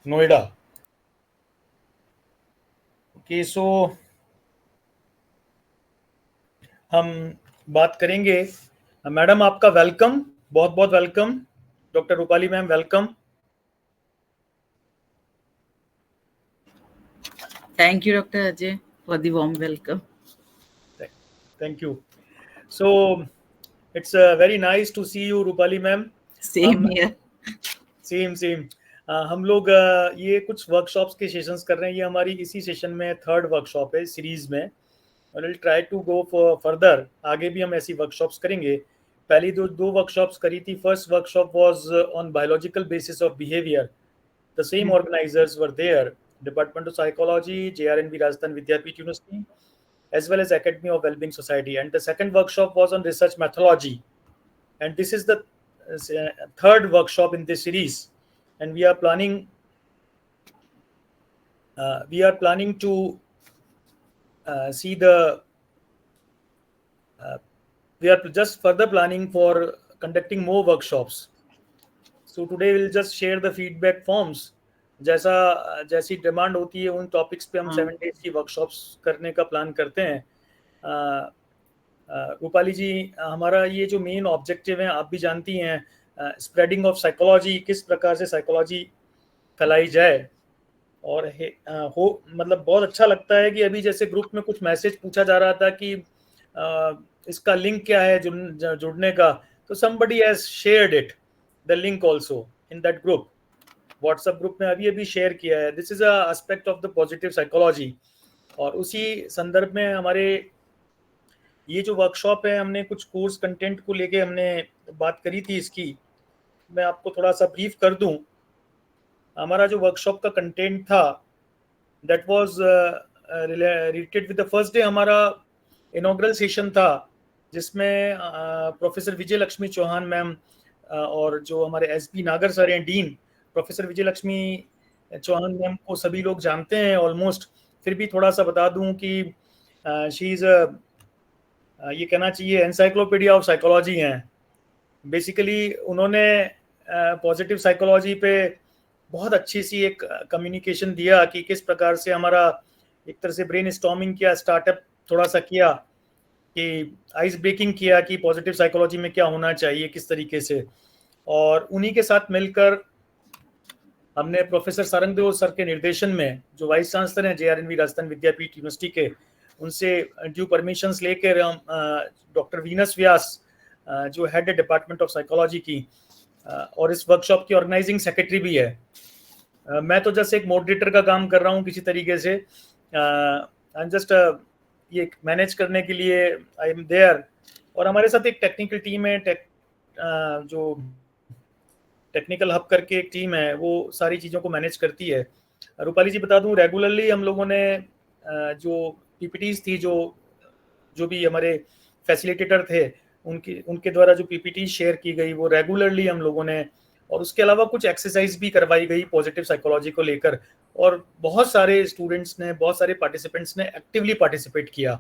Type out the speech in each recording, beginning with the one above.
Noida. Okay, सो हम बात करेंगे। मैडम आपका वेलकम, बहुत बहुत welcome. Doctor Rupali ma'am, welcome. Thank you, Dr. Ajay, for the warm welcome. Thank you. So it's very nice to see you Rupali ma'am. Same हम here. Same same हम लोग ये कुछ वर्कशॉप्स के सेशंस कर रहे हैं। ये हमारी इसी सेशन में थर्ड वर्कशॉप है सीरीज में, और will try to go for further. आगे भी हम ऐसी वर्कशॉप्स करेंगे। पहली दो दो वर्कशॉप्स करी थी। First workshop was on biological basis of behaviour. The same organisers were there, department of psychology, JRNV Rajasthan Vidyapeeth university, as well as Academy of Wellbeing Society. And the second workshop was on research methodology. And this is the third workshop in this series. And we are planning to see the we are just further planning for conducting more workshops. So today we'll just share the feedback forms. जैसा जैसी demand होती है उन topics पे हम 7 days की workshops करने का प्लान करते हैं। रूपाली जी, हमारा ये जो मेन ऑब्जेक्टिव है आप भी जानती हैं, स्प्रेडिंग ऑफ साइकोलॉजी, किस प्रकार से साइकोलॉजी फैलाई जाए। और हो मतलब बहुत अच्छा लगता है कि अभी जैसे ग्रुप में कुछ मैसेज पूछा जा रहा था कि इसका लिंक क्या है जुड़ने का, तो somebody has shared it, the link also in that group, WhatsApp group में अभी अभी शेयर किया है। This is a aspect of the positive psychology. और उसी संदर्भ में हमारे ये जो वर्कशॉप है, हमने कुछ कोर्स कंटेंट को लेके हमने बात करी थी इसकी। मैं आपको थोड़ा सा ब्रीफ कर दूं। हमारा जो वर्कशॉप का कंटेंट था, that was related with the first day. हमारा इनॉग्रल सेशन था जिसमें प्रोफेसर विजय लक्ष्मी चौहान मैम और जो हमारे SB नागर सर हैं, dean professor Vijay Lakshmi Chauhan ma'am को सभी लोग जानते हैं ऑलमोस्ट। फिर भी थोड़ा सा बता दूं कि शी इज़ ये कहना चाहिए एनसाइक्लोपीडिया ऑफ साइकोलॉजी हैं। बेसिकली उन्होंने पॉजिटिव साइकोलॉजी पे बहुत अच्छी सी एक कम्युनिकेशन दिया कि किस प्रकार से हमारा एक तरह से ब्रेन स्टॉर्मिंग किया, स्टार्टअप थोड़ा सा किया, कि आइस ब्रेकिंग किया कि पॉजिटिव साइकोलॉजी में क्या होना चाहिए, किस तरीके से। और उन्हीं के साथ मिलकर हमने प्रोफेसर सारंगदेव सर के निर्देशन में, जो वाइस चांसलर हैं JRNV राजस्थान विद्यापीठ यूनिवर्सिटी के, उनसे ड्यू परमिशंस लेकर हम डॉक्टर वीनस व्यास जो हेड है डिपार्टमेंट ऑफ साइकोलॉजी की, और इस वर्कशॉप की ऑर्गेनाइजिंग सेक्रेटरी भी है। मैं तो जस्ट एक मॉडरेटर का काम कर रहा हूँ किसी तरीके से। आई एम जस्ट ये मैनेज करने के लिए आई एम देयर। और हमारे साथ एक टेक्निकल टीम है, जो टेक्निकल हब करके एक टीम है, वो सारी चीज़ों को मैनेज करती है। रूपाली जी बता दूं, रेगुलरली हम लोगों ने जो PPTs थी, जो भी हमारे फैसिलिटेटर थे, उनके द्वारा जो PPT शेयर की गई वो रेगुलरली हम लोगों ने, और उसके अलावा कुछ एक्सरसाइज भी करवाई गई पॉजिटिव साइकोलॉजी को लेकर। और बहुत सारे स्टूडेंट्स ने, बहुत सारे पार्टिसिपेंट्स ने एक्टिवली पार्टिसिपेट किया।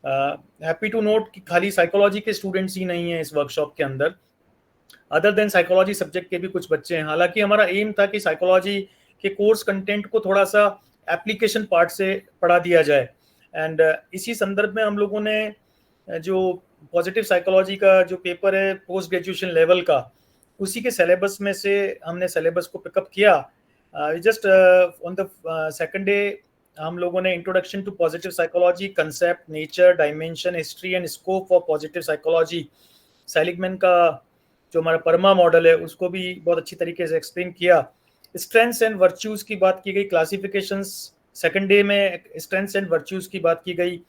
हैप्पी टू नोट कि खाली साइकोलॉजी के स्टूडेंट्स ही नहीं हैं इस वर्कशॉप के अंदर, अदर देन साइकोलॉजी सब्जेक्ट के भी कुछ बच्चे हैं। हालांकि हमारा एम था कि साइकोलॉजी के कोर्स कंटेंट को थोड़ा सा एप्लीकेशन पार्ट से पढ़ा दिया जाए। एंड इसी संदर्भ में हम लोगों ने जो पॉजिटिव साइकोलॉजी का जो पेपर है पोस्ट ग्रेजुएशन लेवल का, उसी के सिलेबस में से हमने सिलेबस को पिकअप किया। Just on the second day हम लोगों ने introduction to positive psychology, concept, nature, dimension, history and scope for positive psychology, Seligman का जो हमारा परमा मॉडल है उसको भी बहुत अच्छी तरीके से एक्सप्लेन किया। स्ट्रेंथ्स एंड वर्च्यूज की बात की गई, क्लासिफिकेशंस। सेकंड डे में स्ट्रेंथ्स एंड वर्च्यूज की बात की गई,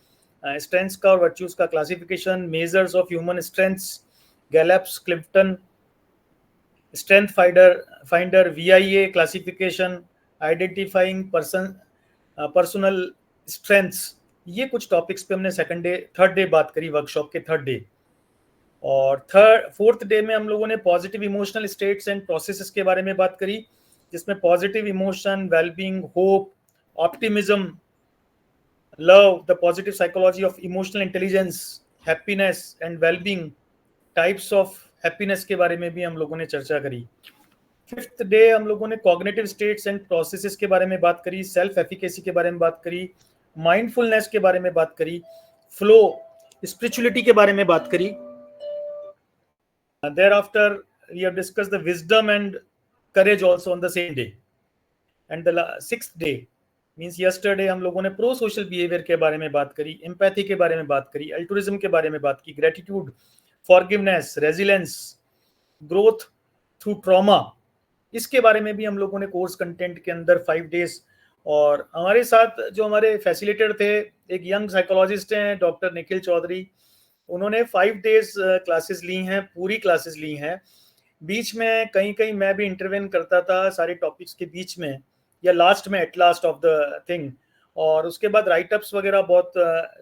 स्ट्रेंथ्स का और वर्च्यूज का classification, measures of human strengths, Gallup's, Clifton strength finder, VIA classification, identifying personal strengths. ये कुछ टॉपिक्स पे हमने थर्ड डे बात करी, वर्कशॉप के थर्ड डे। और फोर्थ डे में हम लोगों ने positive emotional states and processes के बारे में बात करी, जिसमें positive emotion, wellbeing, hope, optimism, love, the positive psychology of emotional intelligence, happiness and wellbeing, types of happiness के बारे में भी हम लोगों ने चर्चा करी। 5th डे हम लोगों ने कॉग्निटिव स्टेट्स एंड प्रोसेसेस के बारे में बात करी, सेल्फ एफिकेसी के बारे में बात करी, माइंडफुलनेस के बारे में बात करी, फ्लो स्पिरिचुअलिटी के बारे में बात करी. Thereafter, we have discussed the wisdom and courage also on the same day. And the 6th day means yesterday हम लोगों ने प्रो सोशल बिहेवियर के बारे में बात करी, एम्पैथी के बारे में बात करी, अल्टुरिज्म के बारे में बात की, gratitude, forgiveness, resilience, growth through trauma, इसके बारे में भी हम लोगों ने कोर्स कंटेंट के अंदर 5 डेज. और हमारे साथ जो हमारे फैसिलिटेटर थे, एक यंग साइकोलॉजिस्ट हैं डॉक्टर निखिल चौधरी, उन्होंने 5 डेज क्लासेस ली हैं, पूरी क्लासेस ली हैं. बीच में कहीं कहीं मैं भी इंटरवेन करता था सारे टॉपिक्स के बीच में या लास्ट में, at last of the thing. और उसके बाद राइटअप्स वगैरह बहुत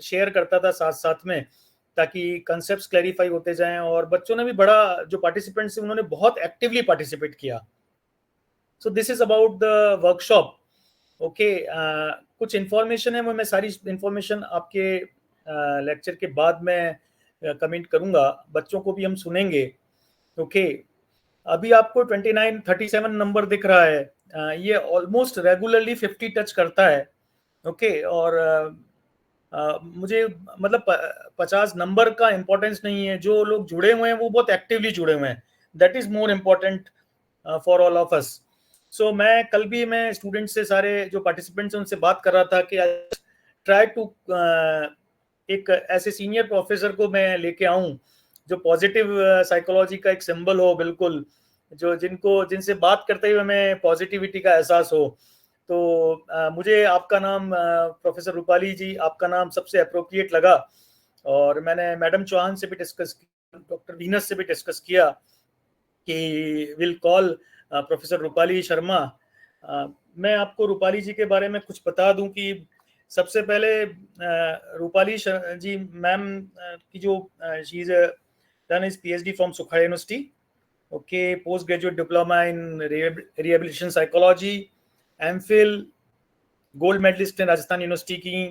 शेयर करता था साथ साथ में, ताकि कंसेप्ट्स क्लैरिफाई होते जाएं. और बच्चों ने भी बड़ा, जो पार्टिसिपेंट्स उन्होंने बहुत एक्टिवली पार्टिसिपेट किया. So this is about the workshop. Okay, कुछ इन्फॉर्मेशन है, वो मैं सारी इन्फॉर्मेशन आपके लेक्चर के बाद में कमेंट करूंगा, बच्चों को भी हम सुनेंगे. ओके, अभी आपको 37 नंबर दिख रहा है. ये ऑलमोस्ट रेगुलरली 50 टच करता है. ओके, और मुझे मतलब 50 नंबर का इंपॉर्टेंस नहीं है, जो लोग जुड़े हुए हैं वो बहुत एक्टिवली जुड़े हुए हैं. That is more important for all of us. So मैं कल भी मैं स्टूडेंट से, सारे जो पार्टिसिपेंट्स हैं उनसे बात कर रहा था कि ट्राई टू एक ऐसे सीनियर प्रोफेसर को मैं लेके आऊं जो पॉजिटिव साइकोलॉजी का एक सिंबल हो, बिल्कुल, जो जिनसे बात करते हुए हमें पॉजिटिविटी का एहसास हो. तो मुझे आपका नाम प्रोफेसर रूपाली जी, आपका नाम सबसे अप्रोप्रिएट लगा. और मैंने मैडम चौहान से भी डिस्कस किया, डॉक्टर वीनस से भी डिस्कस किया कि will call professor Rupali Sharma. मैं आपको रूपाली जी के बारे में कुछ बता दूं कि सबसे पहले रूपाली जी मैम की जो she is done is PhD from Sukhada university. Okay, post graduate diploma in rehabilitation psychology, MPhil gold medalist ने राजस्थान यूनिवर्सिटी की,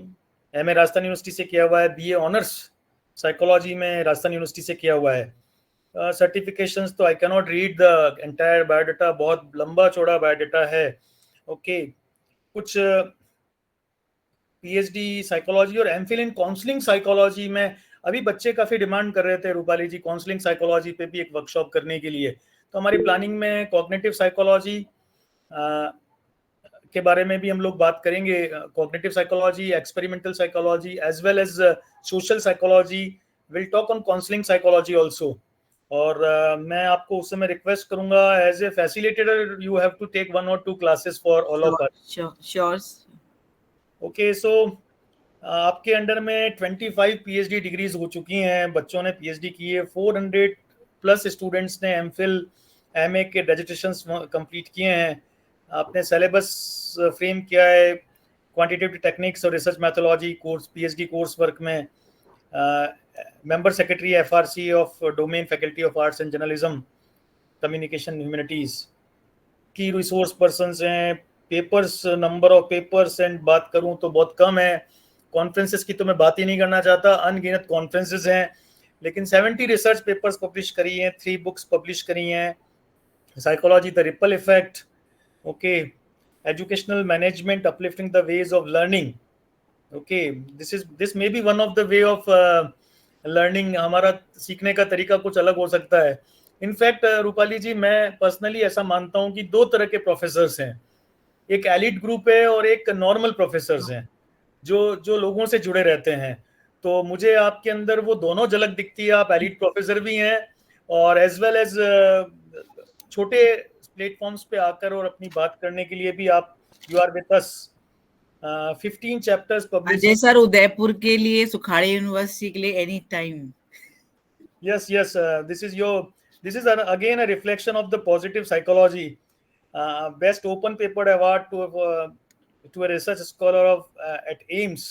एमए राजस्थान यूनिवर्सिटी से किया हुआ है, बीए ऑनर्स साइकोलॉजी में राजस्थान यूनिवर्सिटी से किया हुआ है. सर्टिफिकेशंस तो I can not read the entire biodata, बहुत लंबा चौड़ा बायोडाटा है. ओके, कुछ पीएचडी साइकोलॉजी और एमफिल इन काउंसलिंग साइकोलॉजी में. अभी बच्चे काफी डिमांड कर रहे थे रूपाली जी काउंसलिंग साइकोलॉजी पे भी एक वर्कशॉप करने के लिए. तो हमारी प्लानिंग में कॉग्निटिव साइकोलॉजी के बारे में भी हम लोग बात करेंगे. Cognitive psychology, experimental psychology as well as social psychology. Will talk on counselling psychology also. और मैं आपको उस समय रिक्वेस्ट करूंगा, as a facilitator you have to take 1 or 2 classes for all of us. Sure. Okay, so आपके under में 25 PhD degrees हो चुकी हैं, बच्चों ने पीएचडी की है. 400 प्लस स्टूडेंट्स ने एमफिल एमए के डिजिटेशंस कंप्लीट किए हैं. आपने सिलेबस फ्रेम किया है क्वांटिटेटिव टेक्निक्स और research methodology course, PhD course work में. Member secretary FRC of domain faculty of arts and journalism, communication humanities. की रिसोर्स पर्सन हैं. Papers, number of papers and बात करूं तो बहुत कम है. कॉन्फ्रेंसेस की तो मैं बात ही नहीं करना चाहता, अनगिनत कॉन्फ्रेंसेस हैं. लेकिन 70 रिसर्च पेपर्स पब्लिश करी हैं, 3 बुक्स पब्लिश करी हैं. Psychology the ripple effect. Okay, educational management uplifting the ways of learning. Okay, this may be one of the way of learning. हमारा सीखने का तरीका कुछ अलग हो सकता है. इनफैक्ट रूपाली जी, मैं पर्सनली ऐसा मानता हूं कि 2 तरह के प्रोफेसर्स हैं. एक एलिट ग्रुप है और एक नॉर्मल प्रोफेसर्स हैं, जो लोगों से जुड़े रहते हैं. तो मुझे आपके अंदर वो दोनों झलक दिखती है. आप एलिट प्रोफेसर भी हैं और एज वेल एज छोटे प्लेटफॉर्म्स पे आकर और अपनी बात करने के लिए भी आप, you are with us. 15 chapters publish. Ajay sir, Udaipur के लिए, सुखाड़ा यूनिवर्सिटी के लिए any time. Yes, this is again a reflection of the positive psychology. Best open paper award to a research scholar of at AIMS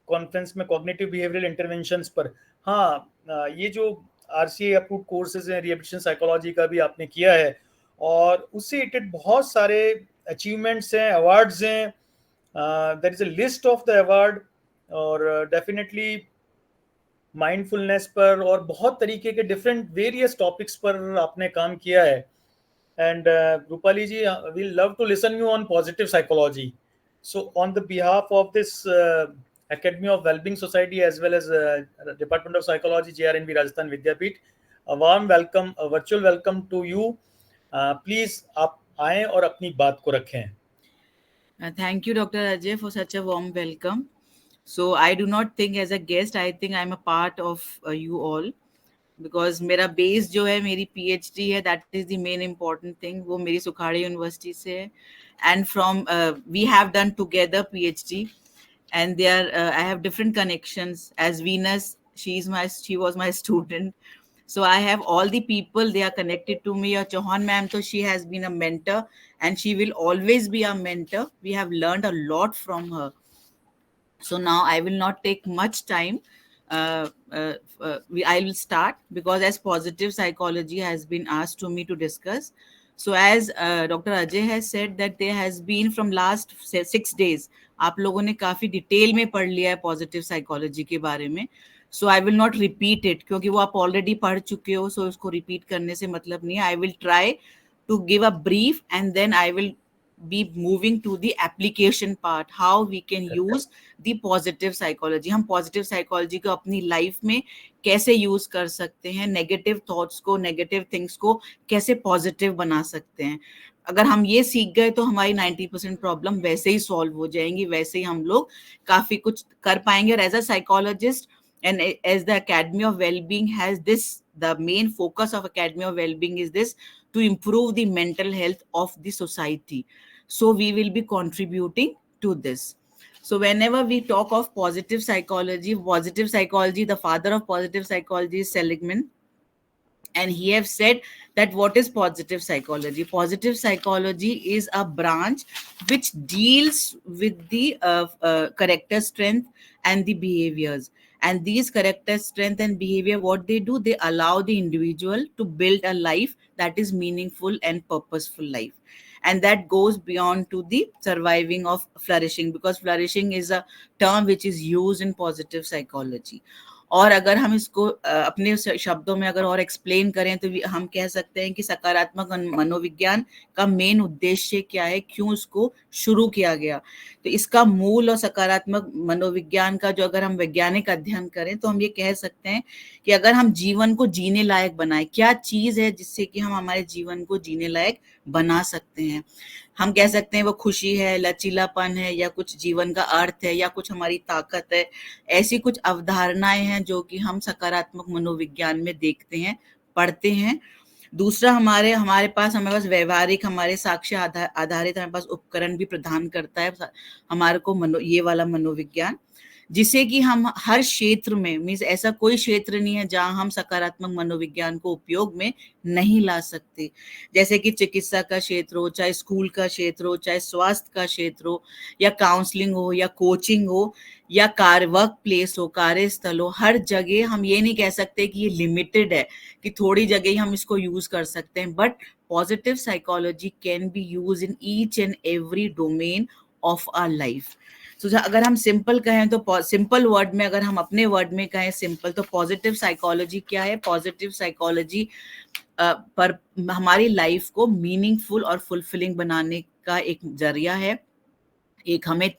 conference में cognitive behavioural interventions पर. हाँ, ये जो RCA approved courses हैं rehabilitation psychology का भी आपने किया है, और उससे रिलेटेड बहुत सारे अचीवमेंट्स हैं, अवार्ड्स हैं. There is a list of the award. और डेफिनेटली माइंडफुलनेस पर और बहुत तरीके के डिफरेंट वेरियस टॉपिक्स पर आपने काम किया है. And Rupali ji, we'll love to listen you on positive psychology. So, on the behalf of this Academy of Wellbeing Society as well as Department of Psychology, JRNV Rajasthan Vidyapeeth, a warm welcome, a virtual welcome to you. Please आप आएं और अपनी बात को रखें. Thank you, Dr. Ajay, for such a warm welcome. So I do not think as a guest, I think I'm a part of you all. Because मेरा base जो है मेरी पीएचडी है, that is the main important thing, वो मेरी Sukhadia university से है. And from we have done together PhD and there I have different connections. As Venus, she was my student, so I have all the people, they are connected to me. Or Chauhan ma'am, so she has been a mentor and she will always be a mentor. We have learned a lot from her. So now I will not take much time. I will start, because as positive psychology has been asked to me to discuss. So as Dr. Ajay has said that there has been from last 6 days, आप लोगों ने काफी detail में पढ़ लिया है positive psychology के बारे में. So I will not repeat it, क्योंकि वो आप ऑलरेडी पढ़ चुके हो. सो उसको रिपीट करने से मतलब नहीं है. I will try to give a brief and then I will be moving to the application part, how we can use the positive psychology. हम positive psychology को अपनी life में कैसे use कर सकते हैं, negative thoughts को, negative things को कैसे positive बना सकते हैं. अगर हम ये सीख गए तो हमारी 90% प्रॉब्लम वैसे ही सॉल्व हो जाएंगी, वैसे ही हम लोग काफी कुछ कर पाएंगे. और as a psychologist and as the Academy of Wellbeing has this, the main focus of Academy of Wellbeing is this, to improve the mental health of the society. So we will be contributing to this. So whenever we talk of positive psychology, the father of positive psychology is Seligman. And he have said that what is positive psychology? Positive psychology is a branch which deals with the character strength and the behaviors. And these character strength and behavior, what they do, they allow the individual to build a life that is meaningful and purposeful life. And that goes beyond to the surviving of flourishing, because flourishing is a term which is used in positive psychology. और अगर हम इसको अपने शब्दों में अगर और explain करें तो हम कह सकते हैं कि सकारात्मक मनोविज्ञान का मेन उद्देश्य क्या है, क्यों इसको शुरू किया गया. तो इसका मूल और सकारात्मक मनोविज्ञान का जो अगर हम वैज्ञानिक अध्ययन करें तो हम ये कह सकते हैं कि अगर हम जीवन को जीने लायक बनाए, क्या चीज है जिससे कि हम हमारे जीवन को जीने लायक बना सकते हैं. हम कह सकते हैं वो खुशी है, लचीलापन है, या कुछ जीवन का अर्थ है, या कुछ हमारी ताकत है. ऐसी कुछ अवधारणाएं हैं जो कि हम सकारात्मक मनोविज्ञान में देखते हैं, पढ़ते हैं. दूसरा हमारे पास व्यवहारिक, हमारे साक्ष्य आधारित हमारे पास उपकरण भी प्रदान करता है हमारे को ये वाला मनोविज्ञान, जिसे कि हम हर क्षेत्र में, मीन्स ऐसा कोई क्षेत्र नहीं है जहां हम सकारात्मक मनोविज्ञान को उपयोग में नहीं ला सकते. जैसे कि चिकित्सा का क्षेत्र हो, चाहे स्कूल का क्षेत्र हो, चाहे स्वास्थ्य का क्षेत्र हो, या काउंसलिंग हो, या कोचिंग हो, या वर्क प्लेस हो, कार्यस्थल हो, हर जगह हम ये नहीं कह सकते कि ये लिमिटेड है कि थोड़ी जगह ही हम इसको यूज कर सकते हैं. But positive psychology can be use in each and every domain of our life. तो अगर हम सिंपल कहें तो सिंपल वर्ड में, अगर हम अपने वर्ड में कहें सिंपल, तो पॉजिटिव साइकोलॉजी क्या है? पॉजिटिव साइकोलॉजी पर हमारी लाइफ को मीनिंगफुल और फुलफिलिंग बनाने का एक जरिया है. हमें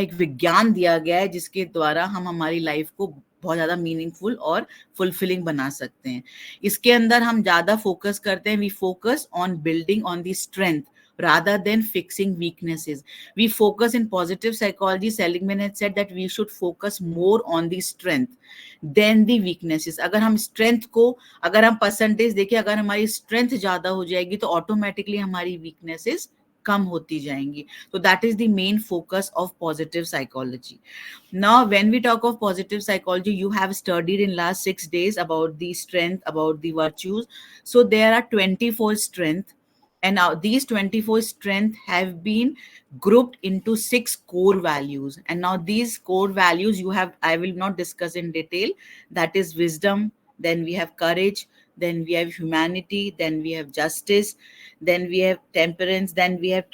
एक विज्ञान दिया गया है जिसके द्वारा हम हमारी लाइफ को बहुत ज्यादा मीनिंगफुल और फुलफिलिंग बना सकते हैं. इसके अंदर हम ज्यादा फोकस करते हैं, we focus on building on the strength rather than fixing weaknesses. We focus in positive psychology, Seligman had said that we should focus more on the strength than the weaknesses. अगर हम strength को, अगर हम percentage देखें, अगर हमारी strength ज्यादा हो जाएगी तो automatically हमारी weaknesses कम होती जाएंगी. So that is the main focus of positive psychology. Now when we talk of positive psychology, you have studied in last 6 days about the strength, about the virtues. So there are 24 strengths. And now these 24 strengths have been grouped into 6 core values. And now these core values I will not discuss in detail. That is wisdom, then we have courage, then we have humanity, then we have justice, then we have temperance, then we have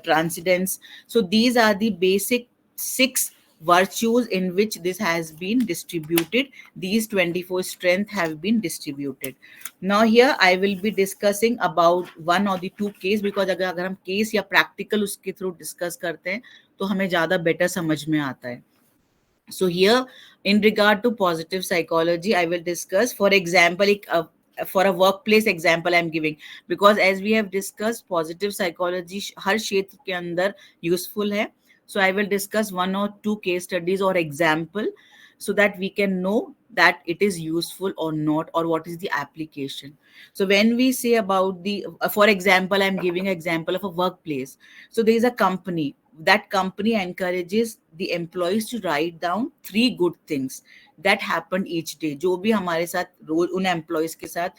transcendence. So these are the basic 6 virtues in which this has been distributed. These 24 strengths have been distributed. Now here I will be discussing about one or the two case, because अगर हम case या practical उसके through discuss करते हैं तो हमें ज़्यादा better समझ में आता है. So here, in regard to positive psychology, I will discuss, for example, for a workplace example I'm giving, because as we have discussed, positive psychology हर क्षेत्र के अंदर useful है. So I will discuss one or two case studies or example so that we can know that it is useful or not, or what is the application. So when we say about the, for example, I'm giving an example of a workplace. So there is a company. That company encourages the employees to write down 3 good things that happened each day. जो भी हमारे साथ रोज उन employees के साथ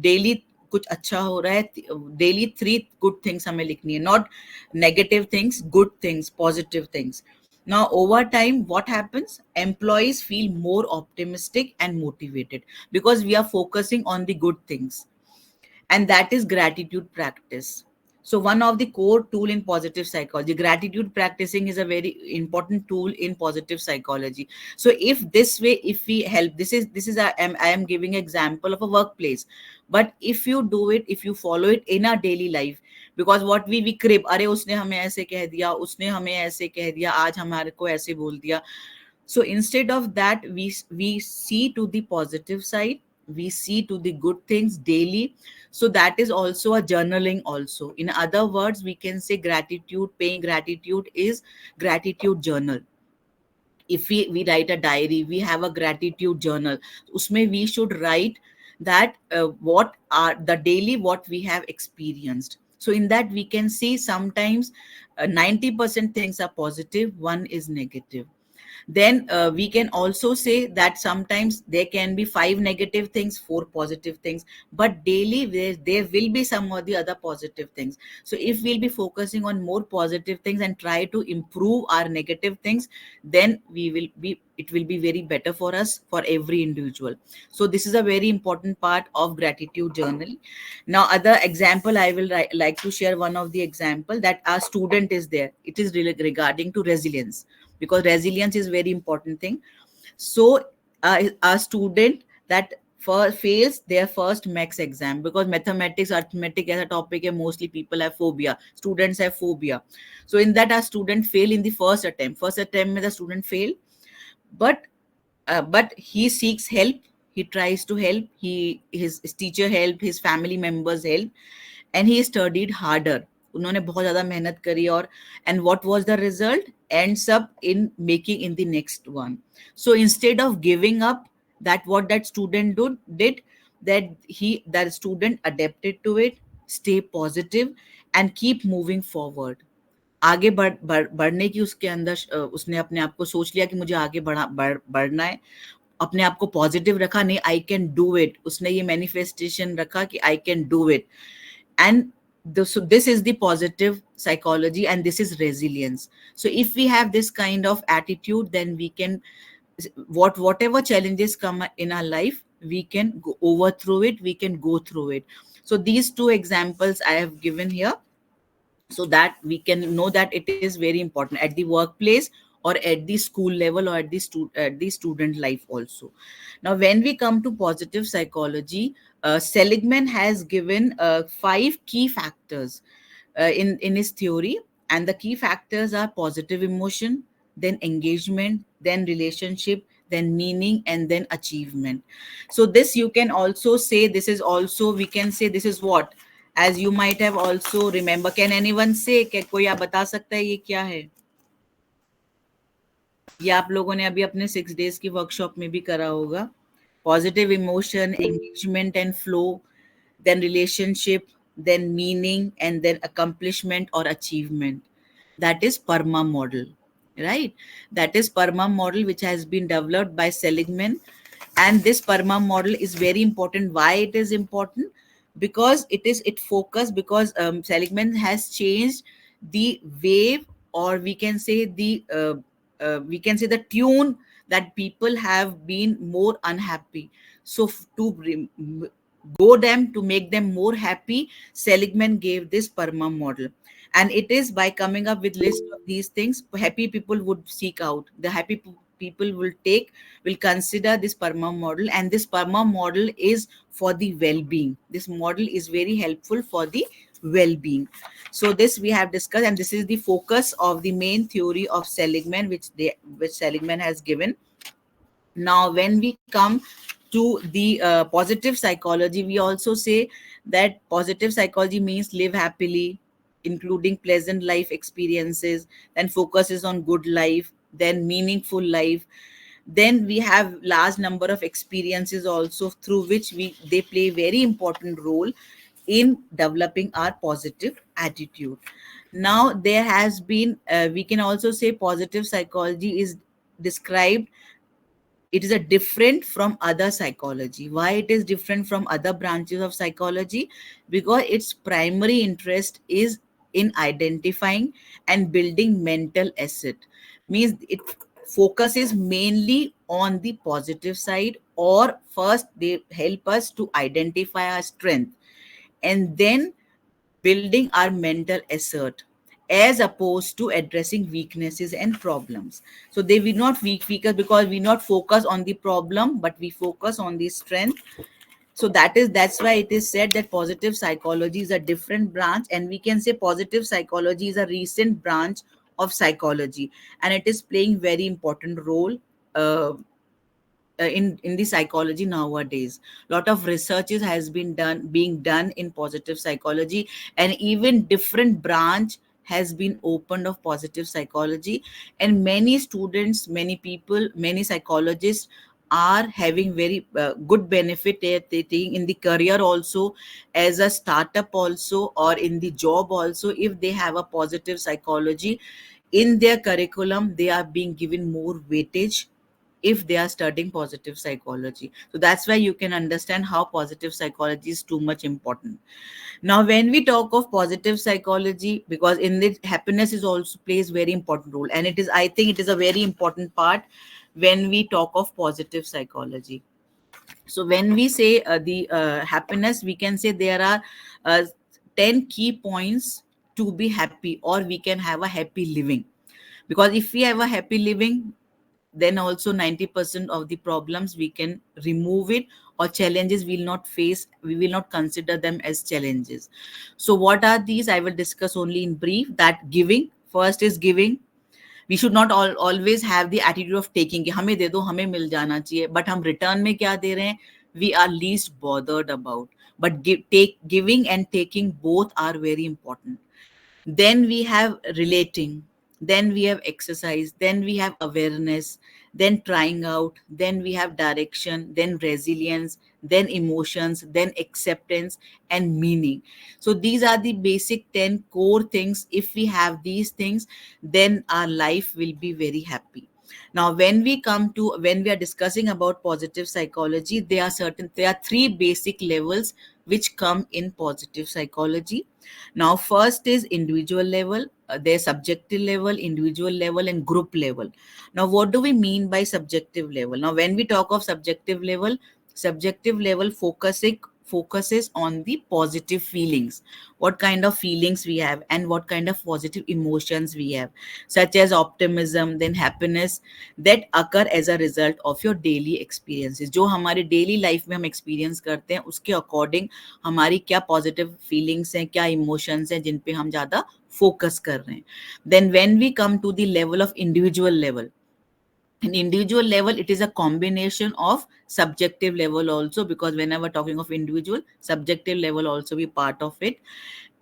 daily कुछ अच्छा हो रहा है, daily 3 good things हमें लिखनी है, not negative things, good things, positive things. Now, over time, what happens? Employees feel more optimistic and motivated because we are focusing on the good things, and that is gratitude practice. So one of the core tool in positive psychology, gratitude practicing is a very important tool in positive psychology. So if this way, if we help, this is I am giving example of a workplace, but if you do it, if you follow it in our daily life, because what we crib, अरे उसने हमें ऐसे कह दिया, उसने हमें ऐसे कह दिया, आज हमारे को ऐसे बोल दिया. So instead of that, we see to the positive side, we see to the good things daily. So that is also a journaling also. In other words, we can say gratitude, paying gratitude is gratitude journal. If we write a diary, we have a gratitude journal. Usme we should write that what are the daily what we have experienced. So in that we can see sometimes 90% things are positive, 1 is negative. Then we can also say that sometimes there can be 5 negative things, 4 positive things, but daily there will be some of the other positive things. So if we'll be focusing on more positive things and try to improve our negative things, then it will be very better for us, for every individual. So this is a very important part of gratitude journal. Now other example, I will like to share one of the example that our student is there. It is regarding to resilience, because resilience is very important thing. So a student that fails their first max exam, because mathematics, arithmetic as a topic, and mostly people have phobia, students have phobia. So in that, a student fail in the first attempt में the student fail, but he seeks help, he tries to help, his teacher help, his family members help, and he studied harder. उन्होंने बहुत ज़्यादा मेहनत करी, और and what was the result? Ends up in making in the next one. So instead of giving up, that what that student did, that student adapted to it, stay positive and keep moving forward. आगे बढ़ने की उसके अंदर उसने अपने आप को सोच लिया कि मुझे आगे बढ़ना है, अपने आप को पॉजिटिव रखा, नहीं आई कैन डू इट, उसने ये मैनिफेस्टेशन रखा कि I can do it. And so this is the positive psychology, and this is resilience. So if we have this kind of attitude, then we can, whatever challenges come in our life, we can go overthrow it, we can go through it. So these two examples I have given here, so that we can know that it is very important at the workplace, or at the school level, or at the student life also. Now when we come to positive psychology, Seligman has given 5 key factors in his theory, and the key factors are positive emotion, then engagement, then relationship, then meaning, and then achievement. So this you can also say, this is also, we can say this is what, as you might have also remember. Can anyone say, कोई आप बता सकता है ये क्या है? ये आप लोगों ने अभी अपने 6 days की वर्कशॉप में भी करा होगा. Positive emotion, engagement and flow, then relationship, then meaning, and then accomplishment or achievement. That is PERMA model, right? That is PERMA model, which has been developed by Seligman. And this PERMA model is very important. Why it is important? Because it focused, because Seligman has changed the wave, or we can say the tune that people have been more unhappy. So to go them, to make them more happy, Seligman gave this PERMA model. And it is by coming up with list of these things, happy people would seek out. The happy people will consider this PERMA model, and this PERMA model is for the well-being. This model is very helpful for the well-being. So this we have discussed, and this is the focus of the main theory of Seligman, which Seligman has given. Now, when we come to the positive psychology, we also say that positive psychology means live happily, including pleasant life experiences, then focuses on good life, then meaningful life. Then we have large number of experiences also through which they play very important role in developing our positive attitude. Now there has been we can also say positive psychology is described, it is a different from other psychology. Why it is different from other branches of psychology? Because its primary interest is in identifying and building mental asset. Means it focuses mainly on the positive side, or first they help us to identify our strength, and then building our mental assert, as opposed to addressing weaknesses and problems. So they will not weaker, because we not focus on the problem, but we focus on the strength. So that's why it is said that positive psychology is a different branch, and we can say positive psychology is a recent branch of psychology, and it is playing very important role uh, in the psychology nowadays. Lot of researches has been being done in positive psychology, and even different branch has been opened of positive psychology, and many students, many people, many psychologists are having very good benefit in the career also, as a startup also, or in the job also. If they have a positive psychology in their curriculum, they are being given more weightage if they are studying positive psychology. So that's why you can understand how positive psychology is too much important. Now, when we talk of positive psychology, because in it happiness is also plays very important role, and it is, I think it is a very important part when we talk of positive psychology. So when we say the happiness, we can say there are uh, 10 key points to be happy, or we can have a happy living. Because if we have a happy living, then also 90% of the problems we can remove it, or challenges we'll not face, we will not consider them as challenges. So what are these? I will discuss only in brief. That giving, first is giving. We should not always have the attitude of taking, कि हमें दे दो, हमें मिल जाना चाहिए, but हम return में क्या दे रहे हैं, we are least bothered about. But giving and taking both are very important. Then we have relating, then we have exercise, then we have awareness, then trying out, then we have direction, then resilience, then emotions, then acceptance and meaning. So these are the basic 10 core things. If we have these things, then our life will be very happy. Now when we are discussing about positive psychology, there are three basic levels which come in positive psychology. Now, first is individual level, there's subjective level, individual level, and group level. Now, what do we mean by subjective level? Now, when we talk of subjective level focuses on the positive feelings, what kind of feelings we have, and what kind of positive emotions we have, such as optimism, then happiness, that occur as a result of your daily experiences. जो हमारे daily life में हम experience करते हैं, उसके according हमारी क्या positive feelings हैं, क्या emotions हैं, जिन पे हम ज़्यादा focus कर रहे हैं. Then when we come to the level of individual level, in individual level, it is a combination of subjective level also, because whenever talking of individual, subjective level also be part of it.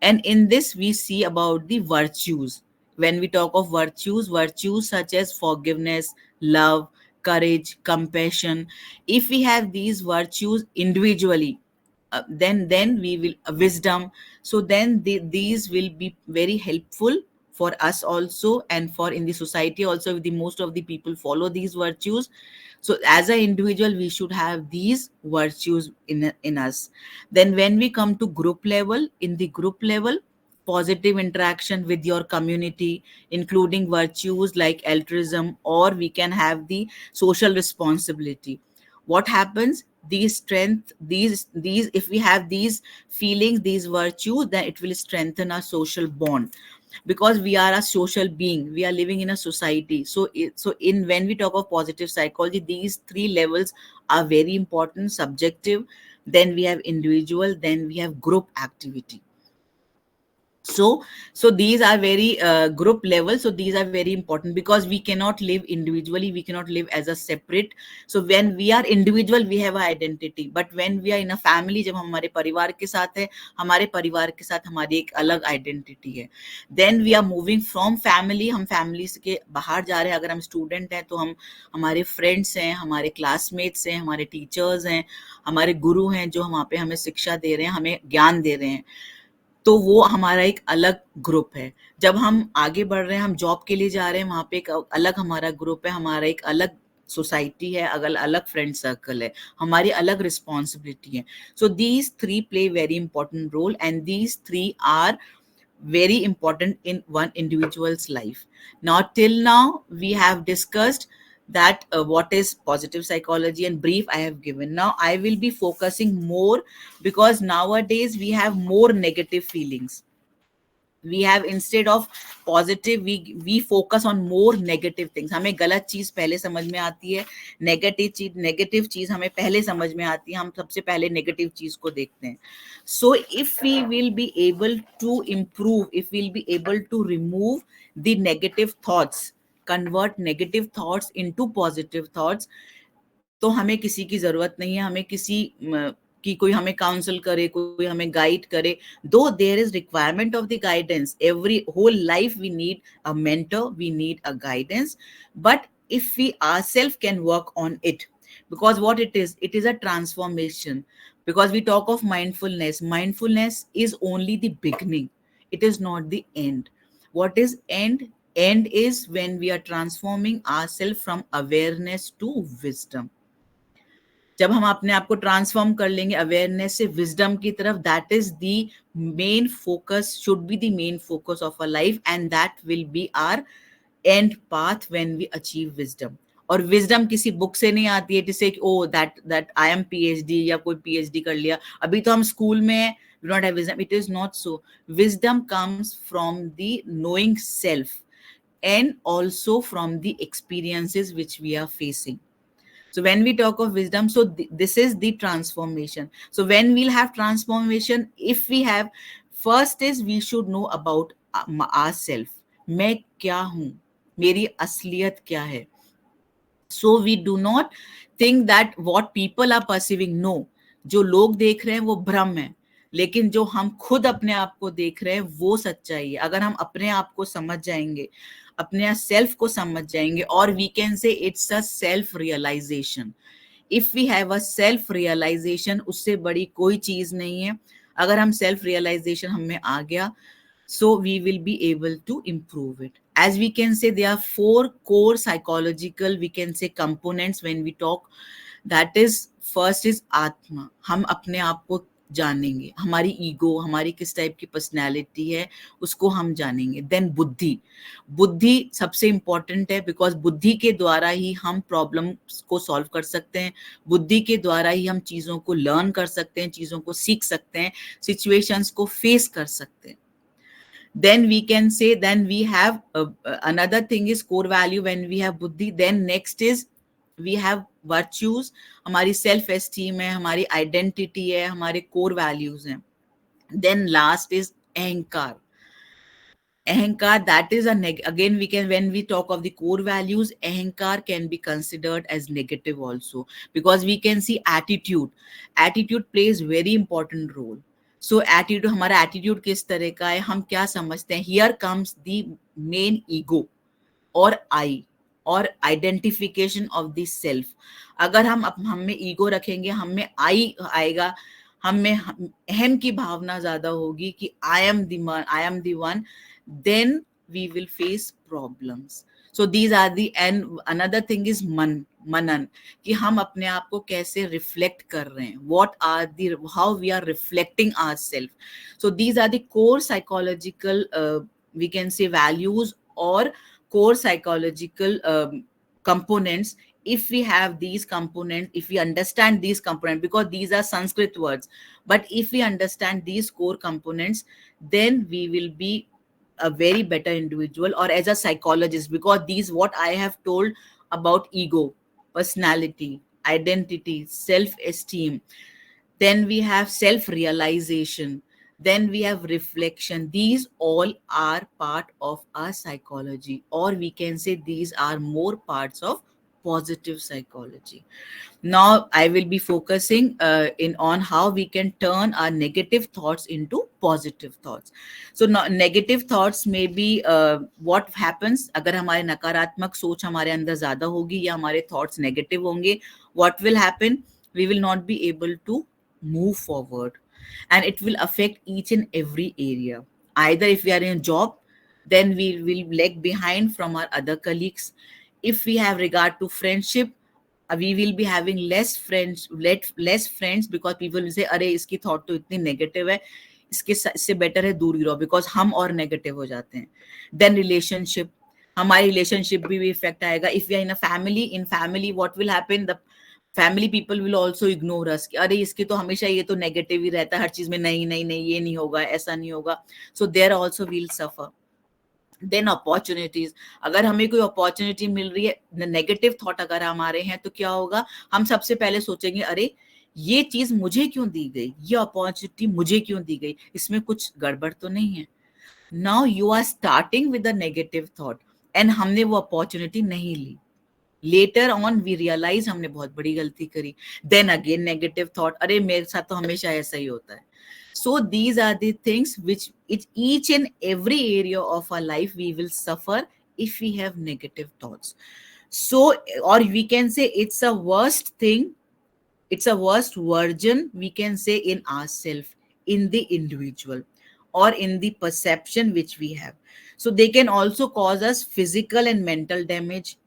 And in this we see about the virtues. When we talk of virtues such as forgiveness, love, courage, compassion, if we have these virtues individually, then we will wisdom, so then these will be very helpful for us also, and for in the society also, if the most of the people follow these virtues. So as an individual, we should have these virtues in us. Then when we come to group level, in the group level, positive interaction with your community, including virtues like altruism, or we can have the social responsibility. What happens, these strength these if we have these feelings, these virtues, then it will strengthen our social bond. because we are a social being, we are living in a society. So in when we talk of positive psychology, these three levels are very important: subjective, then we have individual, then we have group activity. So these are very group level. So these are very important because we cannot live individually, we cannot live as a separate. So when we are individual, we have an identity, but when we are in a family, जब हम हमारे परिवार के साथ है, हमारे परिवार के साथ हमारी एक अलग आइडेंटिटी है. Then we are moving from family, हम फैमिली के बाहर जा रहे हैं. अगर हम स्टूडेंट हैं तो हम हमारे फ्रेंड्स हैं, हमारे क्लासमेट्स हैं, हमारे टीचर्स हैं, हमारे गुरु हैं जो वहाँ पे हमें शिक्षा दे रहे हैं, हमें ज्ञान दे रहे हैं. तो वो हमारा एक अलग ग्रुप है. जब हम आगे बढ़ रहे हैं, हम जॉब के लिए जा रहे हैं, वहाँ पे एक अलग हमारा ग्रुप है, हमारा एक अलग सोसाइटी है, अगर अलग फ्रेंड सर्कल है, हमारी अलग रिस्पॉन्सिबिलिटी है. So these three play very important role and these three are very important in one individual's life. Now till now we have discussed that what is positive psychology and brief I have given. Now I will be focusing more because nowadays we have more negative feelings. We have, instead of positive, we focus on more negative things. हमें गलत चीज पहले समझ में आती है, negative चीज हमें पहले समझ में आती है, हम सबसे पहले नेगेटिव चीज को देखते हैं. So if we will be able to improve, if we'll be able to remove the negative thoughts, convert negative thoughts into positive thoughts, तो हमें किसी की जरूरत नहीं है, हमें किसी कि कोई हमें काउंसल करे, कोई हमें गाइड करे. Though there is requirement of the guidance, every whole life we need a mentor, we need a guidance, but if we ourselves can work on it, because what it is a transformation. Because we talk of mindfulness is only the beginning, it is not the end. What is end is when we are transforming ourselves from awareness to wisdom. जब हम अपने आप को transform कर लेंगे awareness से wisdom की तरफ, that is the main focus, should be the main focus of a life, and that will be our end path when we achieve wisdom. और विजडम किसी बुक से नहीं आती है, जिससे oh that I am PhD या कोई PhD कर लिया, अभी तो हम स्कूल में हैं, we don't have wisdom. It is not so. Wisdom comes from the knowing self and also from the experiences which we are facing. So when we talk of wisdom, so this is the transformation. So when we'll have transformation, if we have, first is we should know about ourselves. मैं क्या हूँ, मेरी असलियत क्या है. So we do not think that what people are perceiving. No, जो लोग देख रहे हैं वो भ्रम है, लेकिन जो हम खुद अपने आप को देख रहे हैं वो सच्चाई है. अगर हम अपने आप को समझ जाएंगे, अपने सेल्फ को समझ जाएंगे, और we can say it's a self realisation. If we have a self realisation, उससे बड़ी कोई चीज नहीं है. अगर हम सेल्फ रियलाइजेशन हमें आ गया, so we will be able to improve it. As we can say, there are 4 core psychological, we can say, components when we talk. That is, first is आत्मा, हम अपने आप को जानेंगे, हमारी ईगो, हमारी किस टाइप की पर्सनैलिटी है उसको हम जानेंगे. देन बुद्धि सबसे इंपॉर्टेंट है, बिकॉज बुद्धि के द्वारा ही हम प्रॉब्लम को सॉल्व कर सकते हैं, बुद्धि के द्वारा ही हम चीजों को लर्न कर सकते हैं, चीजों को सीख सकते हैं, सिचुएशंस को फेस कर सकते हैं. Then we can say, then we have another thing is core value when we have buddhi. Then next is we have virtues, हमारी self esteem है, हमारी identity है, हमारे core values हैं. Then last is अहंकार. That is again we can, when we talk of the core values, ahankar can be considered as negative also, because we can see attitude plays very important role. So attitude, हमारा attitude किस तरह का है, हम क्या समझते हैं. Here comes the main ego और I और identification of the self. अगर हम में ego रखेंगे, हम में I आएगा, हम में अहम की भावना ज्यादा होगी कि I am the one, then we will face problems. So these are the, and another thing is मनन, कि हम अपने आप को कैसे रिफ्लेक्ट कर रहे हैं, what are the, how we are reflecting ourselves. So these are the core psychological we can say values or core psychological components. If we have these components, if we understand these components, because these are Sanskrit words, but if we understand these core components, then we will be a very better individual or as a psychologist, because these what I have told about ego, personality, identity, self-esteem, then we have self realization, then we have reflection. These all are part of our psychology, or we can say these are more parts of positive psychology. Now I will be focusing in on how we can turn our negative thoughts into positive thoughts. So now negative thoughts may be what happens अगर हमारे नकारात्मक सोच हमारे अंदर ज्यादा होगी या हमारे thoughts negative होंगे, what will happen? We will not be able to move forward, and it will affect each and every area. Either if we are in a job, then we will lag behind from our other colleagues. If we have regard to friendship, we will be having less friends, because people will say अरे इसकी thought तो इतनी negative है, इससे better है दूर गिरो, because हम और negative हो जाते हैं. Then relationship, हमारी relationship भी effect आएगा. If we are in family what will happen? The family people will also ignore us कि अरे इसकी तो हमेशा ये तो negative ही रहता है हर चीज में, नहीं नहीं नहीं ये नहीं होगा, ऐसा नहीं होगा. So there also we'll suffer. Then opportunities, अगर हमें कोई अपॉर्चुनिटी मिल रही है, नेगेटिव थॉट अगर हमारे हैं, तो क्या होगा? हम सबसे पहले सोचेंगे अरे ये चीज मुझे क्यों दी गई, ये अपॉर्चुनिटी मुझे क्यों दी गई, इसमें कुछ गड़बड़ तो नहीं है. Now you are starting with a negative thought and हमने वो अपॉर्चुनिटी नहीं ली. लेटर ऑन वी रियलाइज हमने बहुत बड़ी गलती करी. देन अगेन नेगेटिव थॉट, अरे मेरे साथ तो हमेशा ऐसा ही होता है. So these are the things which each and every area of our life we will suffer if we have negative thoughts. So, or we can say it's a worst thing, it's a worst version we can say in ourselves, in the individual, or in the perception which we have. So they can also cause us physical and mental damage.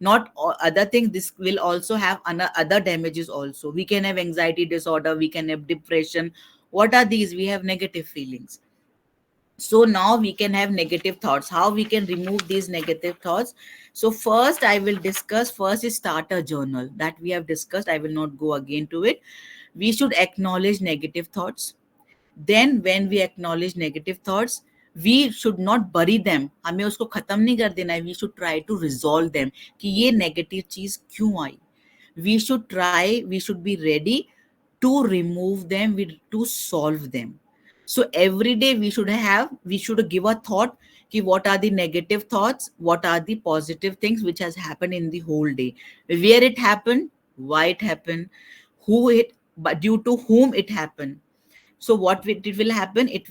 Not other things, this will also have other damages also. We can have anxiety disorder, we can have depression. What are these? We have negative feelings. So now we can have negative thoughts. How we can remove these negative thoughts? So first I will discuss, first is start a journal, that we have discussed. I will not go again to it. We should acknowledge negative thoughts. Then when we acknowledge negative thoughts, we should not bury them. हमें उसको खत्म नहीं कर देना है. We should try to resolve them कि ये negative चीज क्यों आई. We should try, we should be ready to remove them, to solve them. So every day we should give a thought कि what are the negative thoughts, what are the positive things which has happened in the whole day, where it happened, why it happened, who it, but due to whom it happened. So what it will happen, it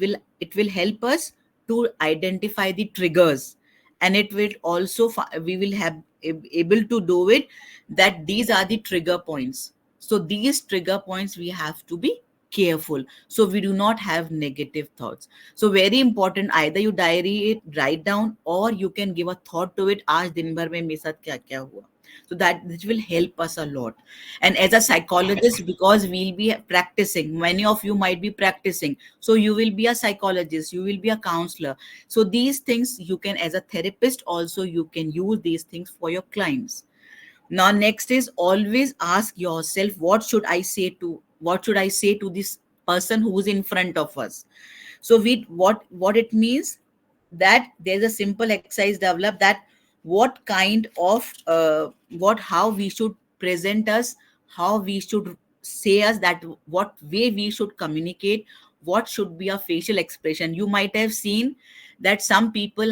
will help us to identify the triggers, and it will also we will have able to do it, that these are the trigger points. So these trigger points we have to be careful, so we do not have negative thoughts. So very important, either you diary it, write down, or you can give a thought to it, आज दिन भर में मेरे साथ क्या क्या हुआ. So that this will help us a lot. And as a psychologist, because we'll be practicing, many of you might be practicing, so you will be a psychologist, you will be a counselor. So these things you can, as a therapist also, you can use these things for your clients. Now next is always ask yourself, what should I say to this person who is in front of us. So what it means, that there's a simple exercise developed, that what kind of how we should present us, how we should say us, that what way we should communicate, what should be a facial expression. You might have seen that some people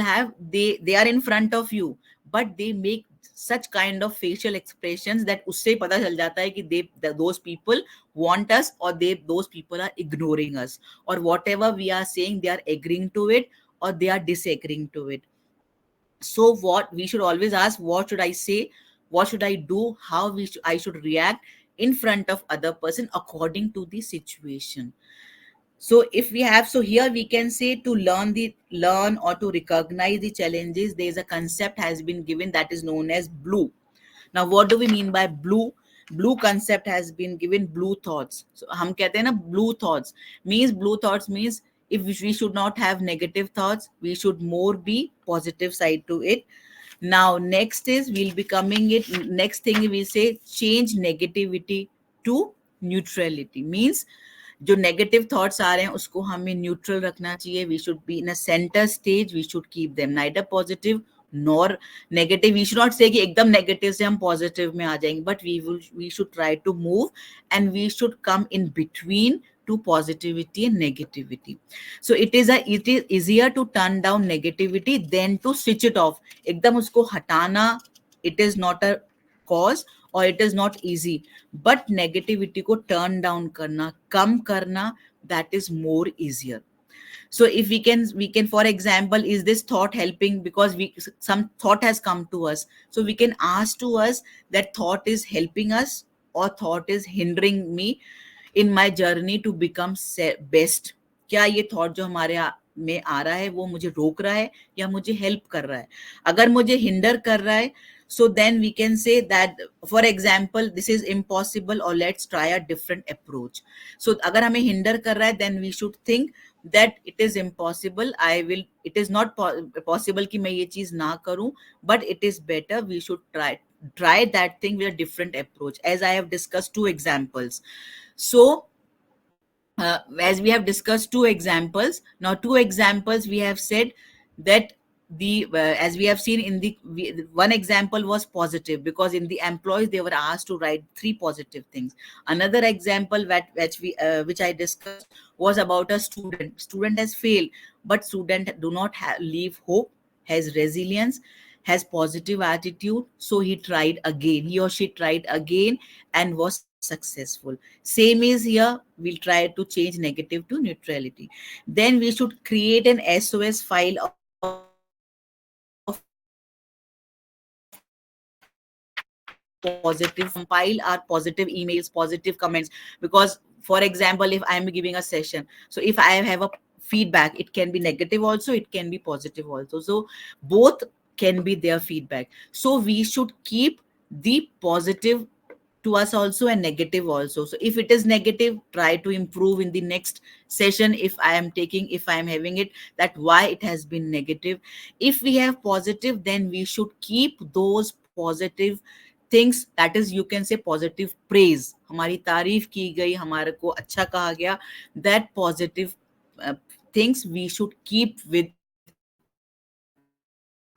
they are in front of you, but they make such kind of facial expressions that उससे ही पता चल जाता है कि those people want us, or those people are ignoring us, or whatever we are saying they are agreeing to it or they are disagreeing to it. So what we should always ask, what should I say, what should I do, how I should react in front of other person according to the situation. So if we have, so here we can say, to learn or to recognize the challenges, there is a concept has been given that is known as blue. Now what do we mean by blue? Blue concept has been given, blue thoughts. So हम कहते हैं ना, blue thoughts means if we should not have negative thoughts, we should more be positive side to it. Now next is, we'll be coming it, next thing we say, change negativity to neutrality, means जो negative thoughts आ रहे हैं उसको हमें neutral रखना चाहिए. We should be in a centre stage. We should keep them neither positive nor negative. We should not say कि एकदम नेगेटिव से हम पॉजिटिव में आ जाएंगे, but we should try to move and we should come in between to positivity and negativity. So it is easier to turn down negativity than to switch it off. एकदम उसको हटाना, it is not a cause or it is not easy, but negativity को turn down करना, कम करना, that is more easier. So if we can, for example, is this thought helping? Because some thought has come to us, so we can ask to us that thought is helping us or thought is hindering me in my journey to become best. क्या ये thought जो हमारे में आ रहा है वो मुझे रोक रहा है या मुझे help कर रहा है? अगर मुझे hinder कर रहा है, so then we can say that, for example, this is impossible or let's try a different approach. So अगर हमें hinder कर रहा है, then we should think that it is impossible. It is not possible कि मैं ये चीज ना करूं, but it is better. We should try that thing with a different approach. As I have discussed 2 examples. So as we have discussed 2 examples, now 2 examples we have said that as we have seen in one example was positive, because in the employees they were asked to write 3 positive things. Another example which I discussed was about a student has failed, but student do not leave hope, has resilience, has positive attitude, so he or she tried again and was successful. Same is here. We'll try to change negative to neutrality. Then we should create an SOS file of positive, compile our positive emails, positive comments. Because, for example, if I am giving a session, so if I have a feedback, it can be negative also, it can be positive also. So both can be their feedback. So we should keep the positive to us also and negative also. So if it is negative, try to improve in the next session. If I am having it, that why it has been negative. If we have positive, then we should keep those positive things, that is, you can say positive praise. हमारी तारीफ की गई, हमारे को अच्छा कहा गया, that positive things we should keep with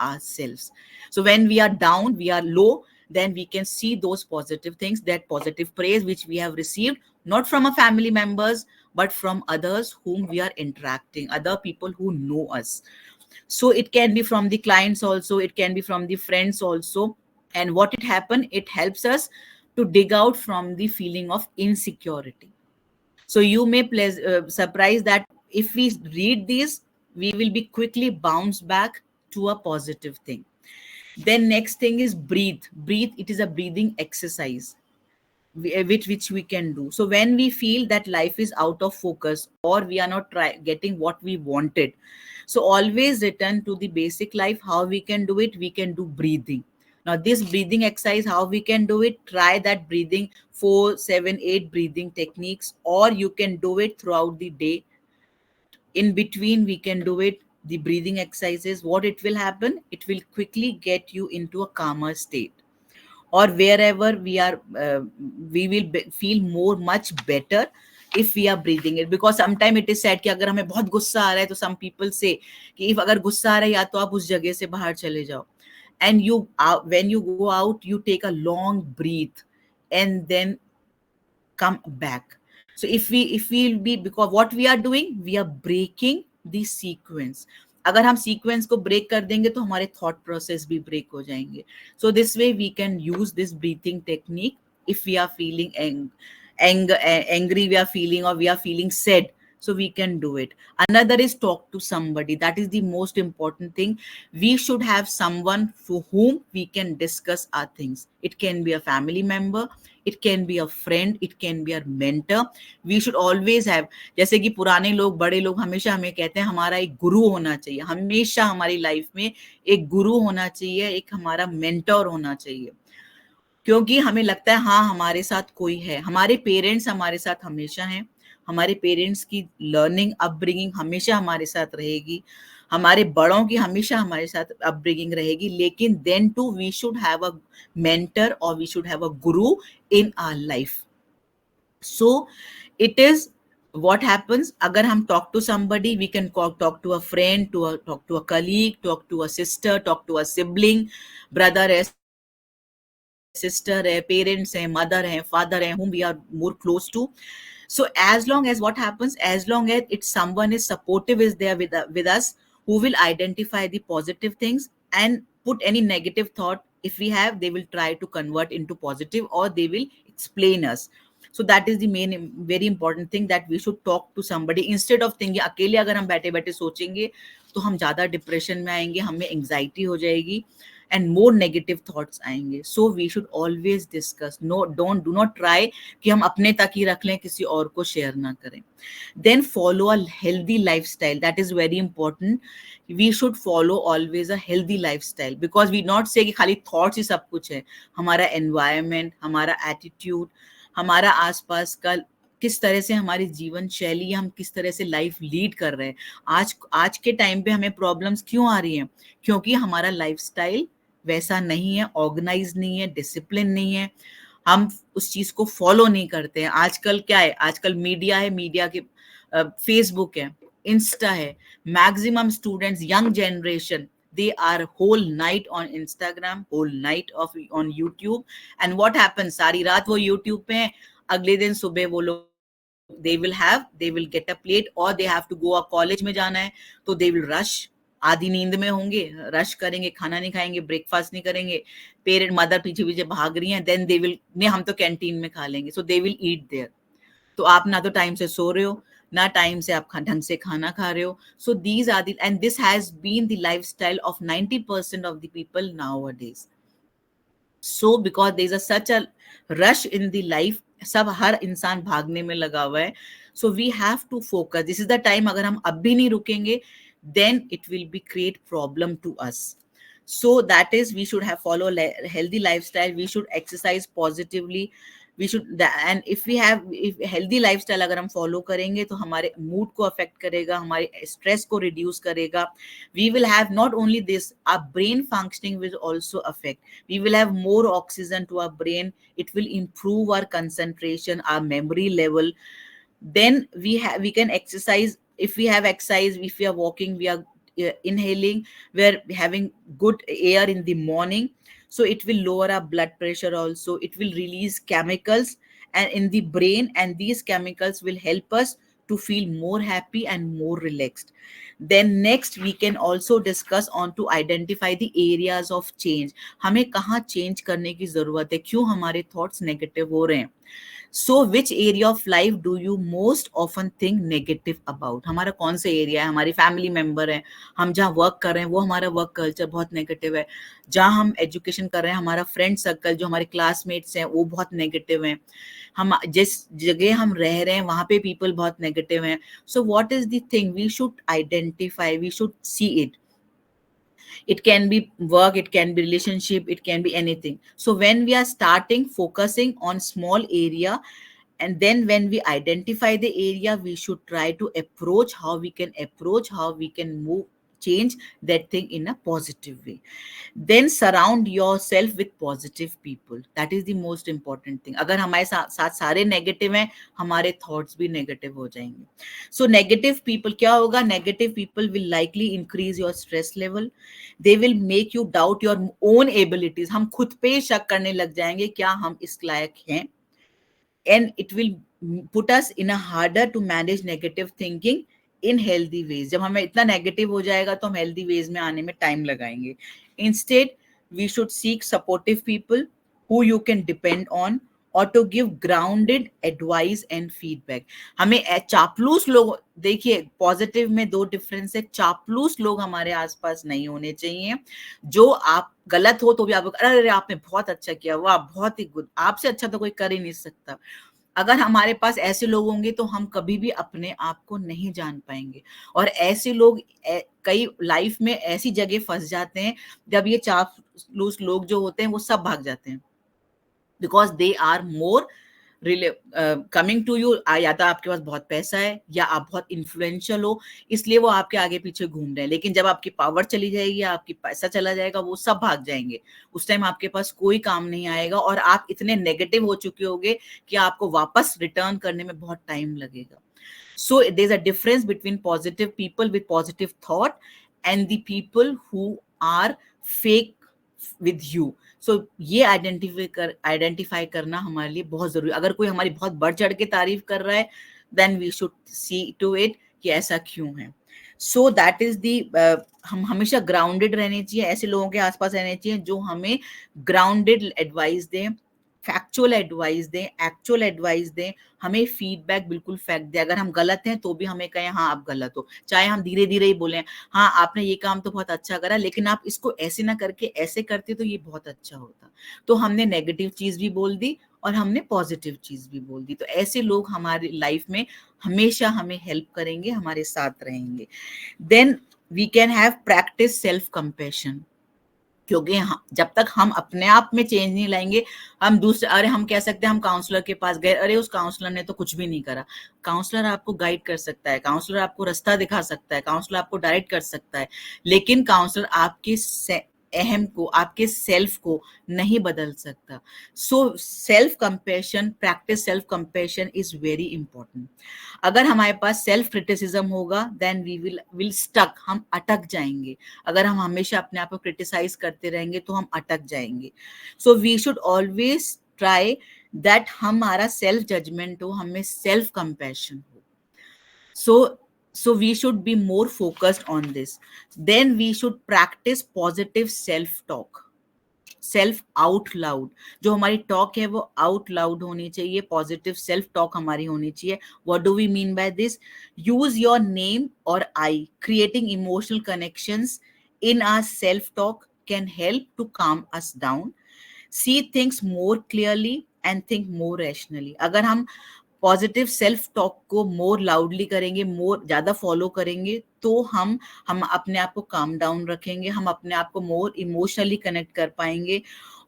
ourselves. So when we are down, we are low, then we can see those positive things, that positive praise which we have received, not from our family members, but from others whom we are interacting, other people who know us. So it can be from the clients also, it can be from the friends also. And what it happen, it helps us to dig out from the feeling of insecurity. So you may surprise that if we read these, we will be quickly bounce back to a positive thing. Then next thing is breathe. It is a breathing exercise which we can do. So when we feel that life is out of focus or we are not getting what we wanted, so always return to the basic life. How we can do it? We can do breathing. Now this breathing exercise, how we can do it? Try that breathing 4, 7, 8 breathing techniques, or you can do it throughout the day. In between, we can do it, the breathing exercises. What it will happen? It will quickly get you into a calmer state. Or wherever we are, we will feel much better if we are breathing it. Because sometimes it is said कि अगर हमें बहुत गुस्सा आ रहा है, तो some people say कि if अगर गुस्सा आ रहा है, या तो आप उस जगह से बाहर चले जाओ. And when you go out, you take a long breath and then come back. So if we'll be, because what we are doing, we are breaking the sequence. अगर हम सीक्वेंस को ब्रेक कर देंगे तो हमारे थॉट प्रोसेस भी break हो जाएंगे. So this way we can use this breathing technique if we are feeling angry, we are feeling, or we are feeling sad. So we can do it. Another is talk to somebody. That is the most important thing. We should have someone for whom we can discuss our things. It can be a family member, it can be a friend, it can be a mentor. We should always have, जैसे कि पुराने लोग, बड़े लोग हमेशा हमें कहते हैं हमारा एक गुरु होना चाहिए. हमेशा हमारी लाइफ में एक गुरु होना चाहिए, एक हमारा मेंटर होना चाहिए. क्योंकि हमें लगता है हाँ हमारे साथ कोई है. हमारे पेरेंट्स हमारे साथ हमेशा हैं. हमारे पेरेंट्स की लर्निंग अपब्रिंगिंग हमेशा हमारे साथ रहेगी. हमारे बड़ों की हमेशा हमारे साथ अपब्रिंगिंग रहेगी. लेकिन then too we should have a mentor और we should have a guru in our life. So it is what happens, अगर हम talk to somebody, we can talk to a friend, talk to a colleague, talk to a sister, talk to a sibling, brother है, sister है, parents है, mother है, father है, whom we are more close to. So as long as what happens, as long as it's someone is supportive is there with us, who will identify the positive things and put any negative thought if we have, they will try to convert into positive or they will explain us. So that is the main very important thing, that we should talk to somebody instead of thinking अकेले अगर हम बैठे बैठे सोचेंगे तो हम ज्यादा depression में आएंगे, हमें एंजाइटी हो जाएगी and more negative thoughts आएंगे. So we should always discuss. No, do not try कि हम अपने तक ही रख लें, किसी और को शेयर ना करें. Then follow a healthy lifestyle. That is very important. We should follow always a healthy lifestyle, because we not say कि खाली thoughts ही सब कुछ है. हमारा environment, हमारा attitude, हमारा आसपास का किस तरह से हमारी जीवन शैली, हम किस तरह से लाइफ लीड कर रहे हैं. आज के टाइम पे हमें प्रॉब्लम्स क्यों आ रही हैं? क्योंकि हमारा लाइफस्टाइल वैसा नहीं है, ऑर्गेनाइज नहीं है, डिसिप्लिन नहीं है, हम उस चीज को फॉलो नहीं करते हैं. आजकल क्या है, आजकल मीडिया है, मीडिया के फेसबुक है, इंस्टा है, maximum students, young generation, they are whole night on Instagram, whole night on YouTube, and what happens, सारी रात वो YouTube पे हैं, अगले दिन सुबह वो लोग they will get a plate, or they have to go college में जाना है तो they will rush, आधी नींद में होंगे, रश करेंगे, खाना नहीं खाएंगे, ब्रेकफास्ट नहीं करेंगे, पेरेंट मदर पीछे पीछे भाग रही हैं, देन दे विल, नहीं हम तो कैंटीन में खा लेंगे, सो दे विल ईट देयर. तो आप ना तो टाइम से सो रहे हो, ना टाइम से आप ढंग से खाना खा रहे हो. So these are the, and this has been the lifestyle of 90% of the people nowadays. So because there is such a rush in the life, सब हर इंसान भागने में लगा हुआ है. So we have to focus. This is the time, अगर हम अब भी नहीं रुकेंगे, then it will be create problem to us. So that is, we should have follow healthy lifestyle. We should exercise positively. We should, and if healthy lifestyle अगर हम follow करेंगे तो हमारे mood को affect करेगा, हमारे stress को reduce करेगा. We will have not only this, our brain functioning will also affect. We will have more oxygen to our brain. It will improve our concentration, our memory level. Then we can exercise. If we have exercise, if we are walking, we are inhaling, we are having good air in the morning, so it will lower our blood pressure also. It will release chemicals and in the brain, and these chemicals will help us to feel more happy and more relaxed. Then next we can also discuss on to identify the areas of change. हमें कहाँ change करने की जरूरत है, क्यों हमारे thoughts negative हो रहे हैं. So which area of life do you most often think negative about? हमारा कौन सा एरिया है, हमारी फैमिली मेंबर है, हम जहाँ वर्क कर रहे हैं वो हमारा वर्क कल्चर बहुत नेगेटिव है, जहाँ हम एजुकेशन कर रहे हैं हमारा फ्रेंड सर्कल जो हमारे क्लासमेट्स हैं वो बहुत नेगेटिव हैं, हम जिस जगह हम रह रहे हैं वहाँ पे पीपल बहुत नेगेटिव हैं. So what is the thing we should identify, we should see it. It can be work, it can be relationship, it can be anything. So when we are starting focusing on small area, and then when we identify the area, we should try to approach how we can move, change that thing in a positive way. Then surround yourself with positive people. That is the most important thing. अगर हमारे साथ सारे negative हैं, हमारे thoughts भी negative हो जाएंगे. So negative people क्या होगा, negative people will likely increase your stress level. They will make you doubt your own abilities. हम खुद पे शक करने लग जाएंगे, क्या हम इस लायक हैं. And it will put us in a harder to manage negative thinking in healthy ways. जब हमें इतना नेगेटिव हो जाएगा तो हम हेल्दी वेज में आने में टाइम लगाएंगे. Instead, we should seek supportive people who you can depend on, or to give grounded advice and feedback. हमें चापलूस लोग, देखिए पॉजिटिव में दो डिफरेंस है, चापलूस लोग हमारे आसपास नहीं होने चाहिए, जो आप गलत हो तो भी आप अरे आपने बहुत अच्छा किया, वाह बहुत ही गुड, आपसे अच्छा तो कोई कर ही नहीं सकता. अगर हमारे पास ऐसे लोग होंगे तो हम कभी भी अपने आप को नहीं जान पाएंगे. और ऐसे लोग कई लाइफ में ऐसी जगह फंस जाते हैं जब ये चापलूस लोग जो होते हैं वो सब भाग जाते हैं, because they are more coming to you. या तो आपके पास बहुत पैसा है या आप बहुत इन्फ्लुएंशियल हो, इसलिए वो आपके आगे पीछे घूम रहे हैं. लेकिन जब आपकी पावर चली जाएगी, आपकी पैसा चला जाएगा, वो सब भाग जाएंगे. उस टाइम आपके पास कोई काम नहीं आएगा और आप इतने नेगेटिव हो चुके होंगे कि आपको वापस रिटर्न करने में बहुत टाइम लगेगा. So there's a difference between positive people with positive thought and the people who are fake with you. So ये आइडेंटिफाई करना हमारे लिए बहुत जरूरी। अगर कोई हमारी बहुत बढ़ चढ़ के तारीफ कर रहा है, then we should see to it कि ऐसा क्यों है। So that is the हम हमेशा ग्राउंडेड रहने चाहिए, ऐसे लोगों के आसपास रहने चाहिए जो हमें ग्राउंडेड एडवाइस दें, फैक्चुअल एडवाइस दें, एक्चुअल एडवाइस दें, हमें फीडबैक बिल्कुल फैक्ट दे। अगर हम गलत हैं तो भी हमें कहें हाँ आप गलत हो, चाहे हम धीरे धीरे ही बोलें हाँ आपने ये काम तो बहुत अच्छा करा, लेकिन आप इसको ऐसे ना करके ऐसे करते तो ये बहुत अच्छा होता। तो हमने नेगेटिव चीज भी बोल दी और हमने पॉजिटिव चीज भी बोल दी। तो ऐसे लोग हमारी लाइफ में हमेशा हमें हेल्प करेंगे, हमारे साथ रहेंगे। Then we can have practice self compassion, क्योंकि जब तक हम अपने आप में चेंज नहीं लाएंगे, हम दूसरे, अरे हम कह सकते हैं हम काउंसलर के पास गए, अरे उस काउंसलर ने तो कुछ भी नहीं करा। काउंसलर आपको गाइड कर सकता है, काउंसलर आपको रास्ता दिखा सकता है, काउंसलर आपको डायरेक्ट कर सकता है, लेकिन काउंसलर आपके अहम को, आपके सेल्फ को नहीं बदल सकता। So self compassion, practice self compassion is very important. अगर हमारे पास सेल्फ क्रिटिसिज्म होगा देन वी विल स्टक, हम अटक जाएंगे। अगर हम हमेशा अपने आप को क्रिटिसाइज करते रहेंगे तो हम अटक जाएंगे। So we should always try that हमारा सेल्फ जजमेंट हो, हमें सेल्फ कंपैशन हो। So we should be more focused on this. Then we should practice positive self talk, self out loud. जो हमारी टॉक है वो आउट लाउड होनी चाहिए, पॉजिटिव सेल्फ टॉक हमारी होनी चाहिए। What do we mean by this? Use your name और eye, creating emotional connections in our self talk can help to calm us down, see things more clearly and think more rationally. अगर हम positive self talk को मोर loudly करेंगे, मोर ज्यादा follow करेंगे, तो हम अपने आप को काम डाउन रखेंगे, हम अपने आप को मोर इमोशनली कनेक्ट कर पाएंगे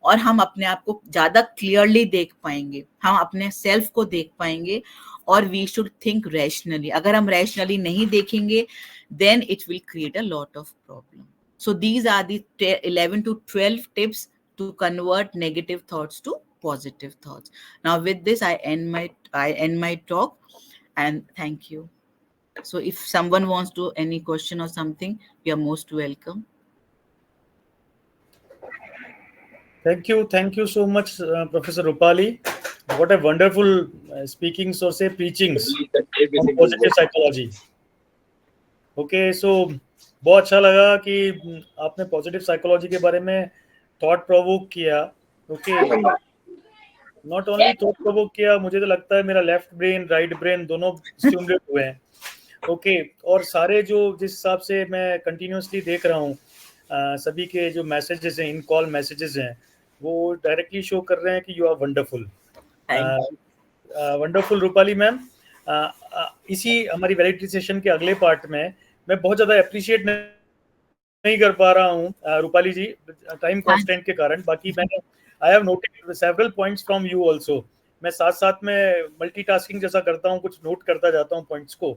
और हम अपने आप को ज्यादा क्लियरली देख पाएंगे, हम अपने सेल्फ को देख पाएंगे। और वी शुड थिंक रैशनली। अगर हम रैशनली नहीं देखेंगे then it will create a lot of problem. So these are the 11 to 12 tips to convert negative thoughts to positive thoughts. Now with this I end my talk and thank you. So if someone wants to any question or something, you are most welcome. Thank you so much, Professor Rupali. What a wonderful speakings or say preachings on positive psychology. Okay, so बहुत अच्छा लगा कि आपने positive psychology के बारे में thought provoke किया। Okay, not only thought provoke किया, मुझे तो लगता है मेरा लेफ्ट ब्रेन राइट ब्रेन दोनों स्टिमुलेट हुए हैं। ओके, और सारे जो जिस हिसाब से मैं कंटिन्यूसली देख रहा हूँ सभी के जो मैसेजेस हैं, इन कॉल मैसेजेस हैं, वो डायरेक्टली शो कर रहे हैं कि you are wonderful. Wonderful Rupali ma'am. इसी हमारी वैलिडिटी सेशन के अगले पार्ट में मैं बहुत ज़्यादा अप्रिशिएट नहीं कर पा रहा हूँ रूपाली जी, टाइम कॉन्स्टेंट के कारण। बाकी मैंने I have noted several points from you also. मैं साथ साथ में मल्टीटास्किंग जैसा करता हूँ, कुछ नोट करता जाता हूँ पॉइंट्स को।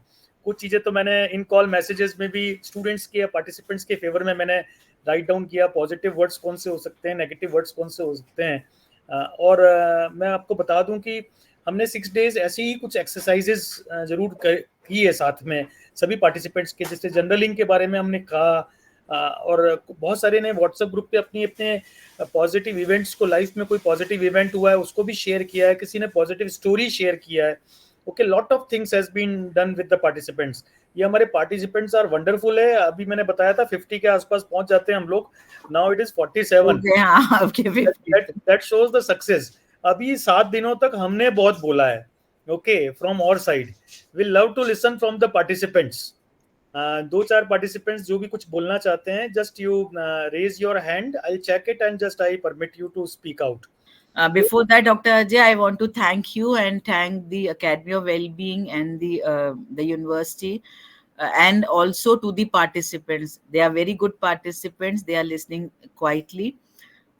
कुछ चीज़ें तो मैंने इन कॉल मैसेजेस में भी स्टूडेंट्स के या पार्टिसिपेंट्स के फेवर में मैंने राइट डाउन किया, पॉजिटिव वर्ड्स कौन से हो सकते हैं, नेगेटिव वर्ड्स कौन से हो सकते हैं। और मैं आपको बता दूं कि हमने 6 डेज ऐसी ही कुछ एक्सरसाइजेस जरूर की है साथ में सभी पार्टिसिपेंट्स के, जैसे जनरलिंग के बारे में हमने कहा, और बहुत सारे ने व्हाट्सएप ग्रुप पे अपने पॉजिटिव इवेंट्स को, लाइफ में कोई पॉजिटिव इवेंट हुआ है उसको भी शेयर किया है, किसी ने पॉजिटिव स्टोरी शेयर किया है। Okay, lot of things has been done with the participants. ये हमारे पार्टिसिपेंट्स आर वंडरफुल है। अभी मैंने बताया था 50 के आसपास पहुंच जाते हैं हम लोग, now it is 47। That shows the success. अभी 7 दिनों तक हमने बहुत बोला है। Okay, from our side we love to listen from the participants. 2-4 participants जो भी कुछ बोलना चाहते हैं, just you raise your hand, I check it and just I permit you to speak out. Before that, Dr. Ajay, I want to thank you and thank the Academy of Wellbeing and the university, and also to the participants. They are very good participants. They are listening quietly.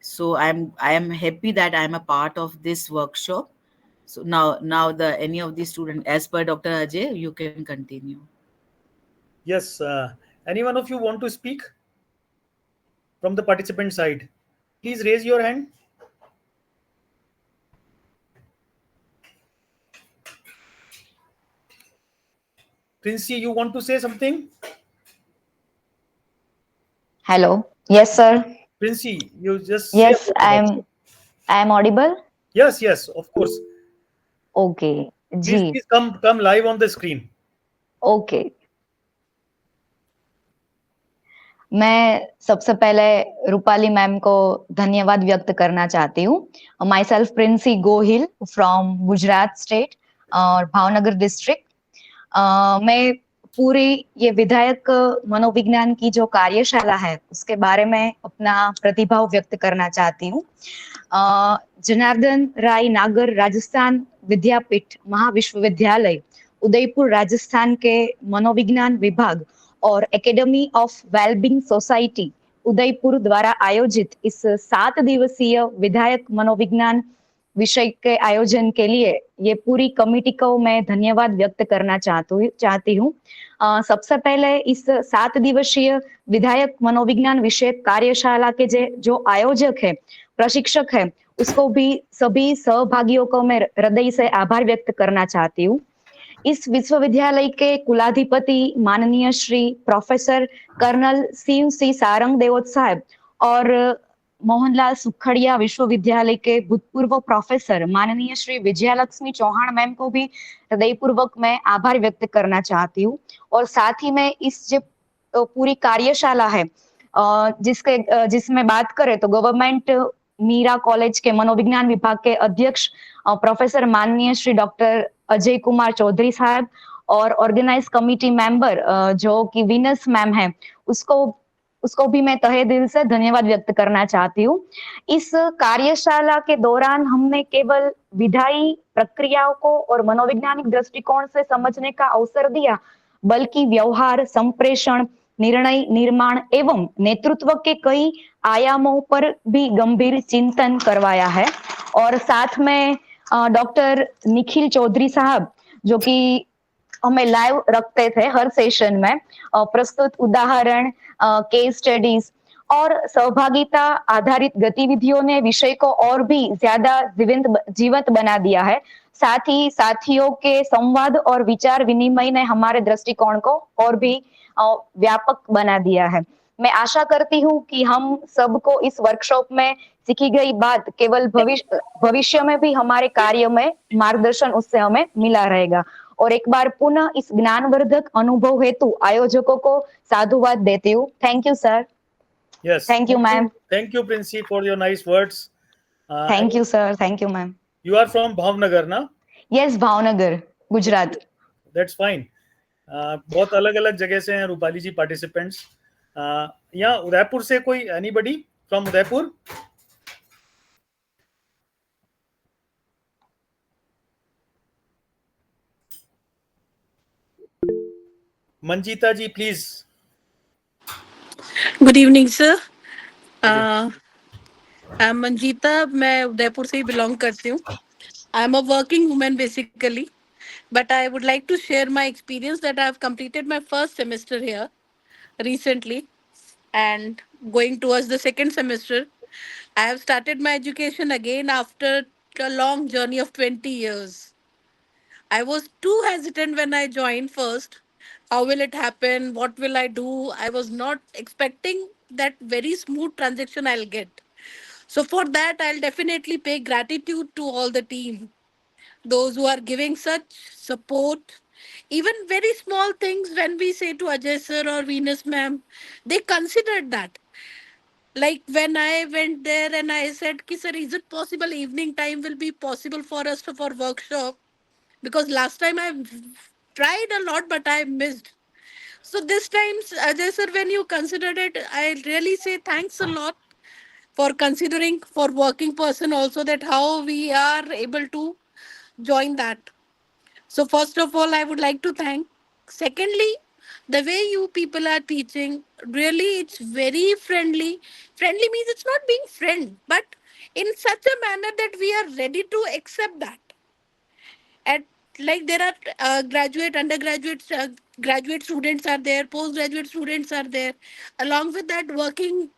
So I am happy that I am a part of this workshop. So now any of the students, as per Dr. Ajay, you can continue. Yes, any one of you want to speak from the participant side? Please raise your hand. Princey, you want to say something? Hello. Yes, sir. Princey, you just say Yes, about the workshop. I am audible. Yes, of course. Okay. Please, जी. please come live on the screen. Okay. मैं सबसे पहले Rupali ma'am को धन्यवाद व्यक्त करना चाहती हूँ. My self Princy Gohil from Gujarat state और भावनगर डिस्ट्रिक्ट. मैं पूरी ये विधायक मनोविज्ञान की जो कार्यशाला है उसके बारे में अपना प्रतिभाव व्यक्त करना चाहती हूँ. जनार्दन राय नागर राजस्थान विद्यापीठ महाविश्वविद्यालय उदयपुर राजस्थान के मनोविज्ञान विभाग और academy of wellbeing society Udaipur द्वारा आयोजित इस 7 दिवसीय विधायक मनोविज्ञान विषय के आयोजन के लिए ये पूरी कमेटी को मैं धन्यवाद व्यक्त करना चाहती हूँ. सबसे पहले इस 7 दिवसीय विधायक मनोविज्ञान विषय कार्यशाला के जो आयोजक है, प्रशिक्षक है, उसको भी सभी सहभागियों को मैं हृदय से आभार व्यक्त करना चाहती हूँ. इस विश्वविद्यालय के कुलाधिपति माननीय श्री प्रोफेसर कर्नल शिव सी सारंग देवोत साहब और मोहनलाल सुखड़िया विश्वविद्यालय के भूतपूर्व प्रोफेसर माननीय श्री विजयालक्ष्मी चौहान मैम को भी हृदयपूर्वक मैं आभार व्यक्त करना चाहती हूँ. और साथ ही में इस जो पूरी कार्यशाला है जिसमें बात करें तो गवर्नमेंट मीरा कॉलेज के मनोविज्ञान विभाग के अध्यक्ष प्रोफेसर माननीय श्री डॉक्टर अजय कुमार चौधरी साहब और ऑर्गेनाइज कमिटी मेंबर जो कि वीनस मैम है उसको भी मैं तहे दिल से धन्यवाद व्यक्त करना चाहती हूँ. इस कार्यशाला के दौरान हमने केवल विधायी प्रक्रियाओं को और मनोवैज्ञानिक दृष्टिकोण से समझने का अवसर दिया, बल्कि व्यवहार, संप्रेषण, निर्णय निर्माण एवं नेतृत्व के कई आयामों पर भी गंभीर चिंतन करवाया है. और साथ में डॉक्टर निखिल चौधरी साहब जो कि हमें लाइव रखते थे हर सेशन में, प्रस्तुत उदाहरण, केस स्टडीज और सहभागिता आधारित गतिविधियों ने विषय को और भी ज्यादा जीवंत बना दिया है. साथ ही साथियों के संवाद और विचार विनिमय ने हमारे दृष्टिकोण को और भी व्यापक बना दिया है. मैं आशा करती हूँ कि हम सबको इस वर्कशॉप में सीखी गई बात केवल भविष्य में भी हमारे कार्य में मार्गदर्शन उससे हमें मिला रहेगा. और एक बार पुनः इस ज्ञानवर्धक अनुभव हेतु आयोजकों को साधुवाद देती हूँ. Thank you sir. Yes. Thank you, ma'am. Thank you, Princey, for your nice words. Thank you, sir. Thank you, ma'am. You are from Bhavnagar, na? Yes, Bhavnagar, Gujarat. That's fine. बहुत अलग-अलग जगह से हैं रूपाली जी पार्टिसिपेंट्स. यहाँ उदयपुर से कोई anybody from Udaipur? Manjeeta ji, please. Good evening sir. I am Manjeeta. मैं उदयपुर से ही बिलोंग करती हूँ. I am a working women basically, but I would like to share my experience that I have completed my first semester here recently and going towards the second semester. I have started my education again after a long journey of 20 years. I was too hesitant when I joined first. How will it happen? What will I do? I was not expecting that very smooth transition I'll get. So for that, I'll definitely pay gratitude to all the team, those who are giving such support. Even very small things when we say to Ajay sir or Venus ma'am, they considered that. Like when I went there and I said, Ki sir, is it possible evening time will be possible for us for workshop? Because last time I tried a lot, but I missed. So this time, Ajay sir, when you considered it, I really say thanks a lot for considering for working person also that how we are able to join that. So first of all, I would like to thank. Secondly, the way you people are teaching, really it's very friendly. Friendly means it's not being friend, but in such a manner that we are ready to accept that. At like there are graduate, undergraduate, graduate students are there, postgraduate students are there. Along with that, working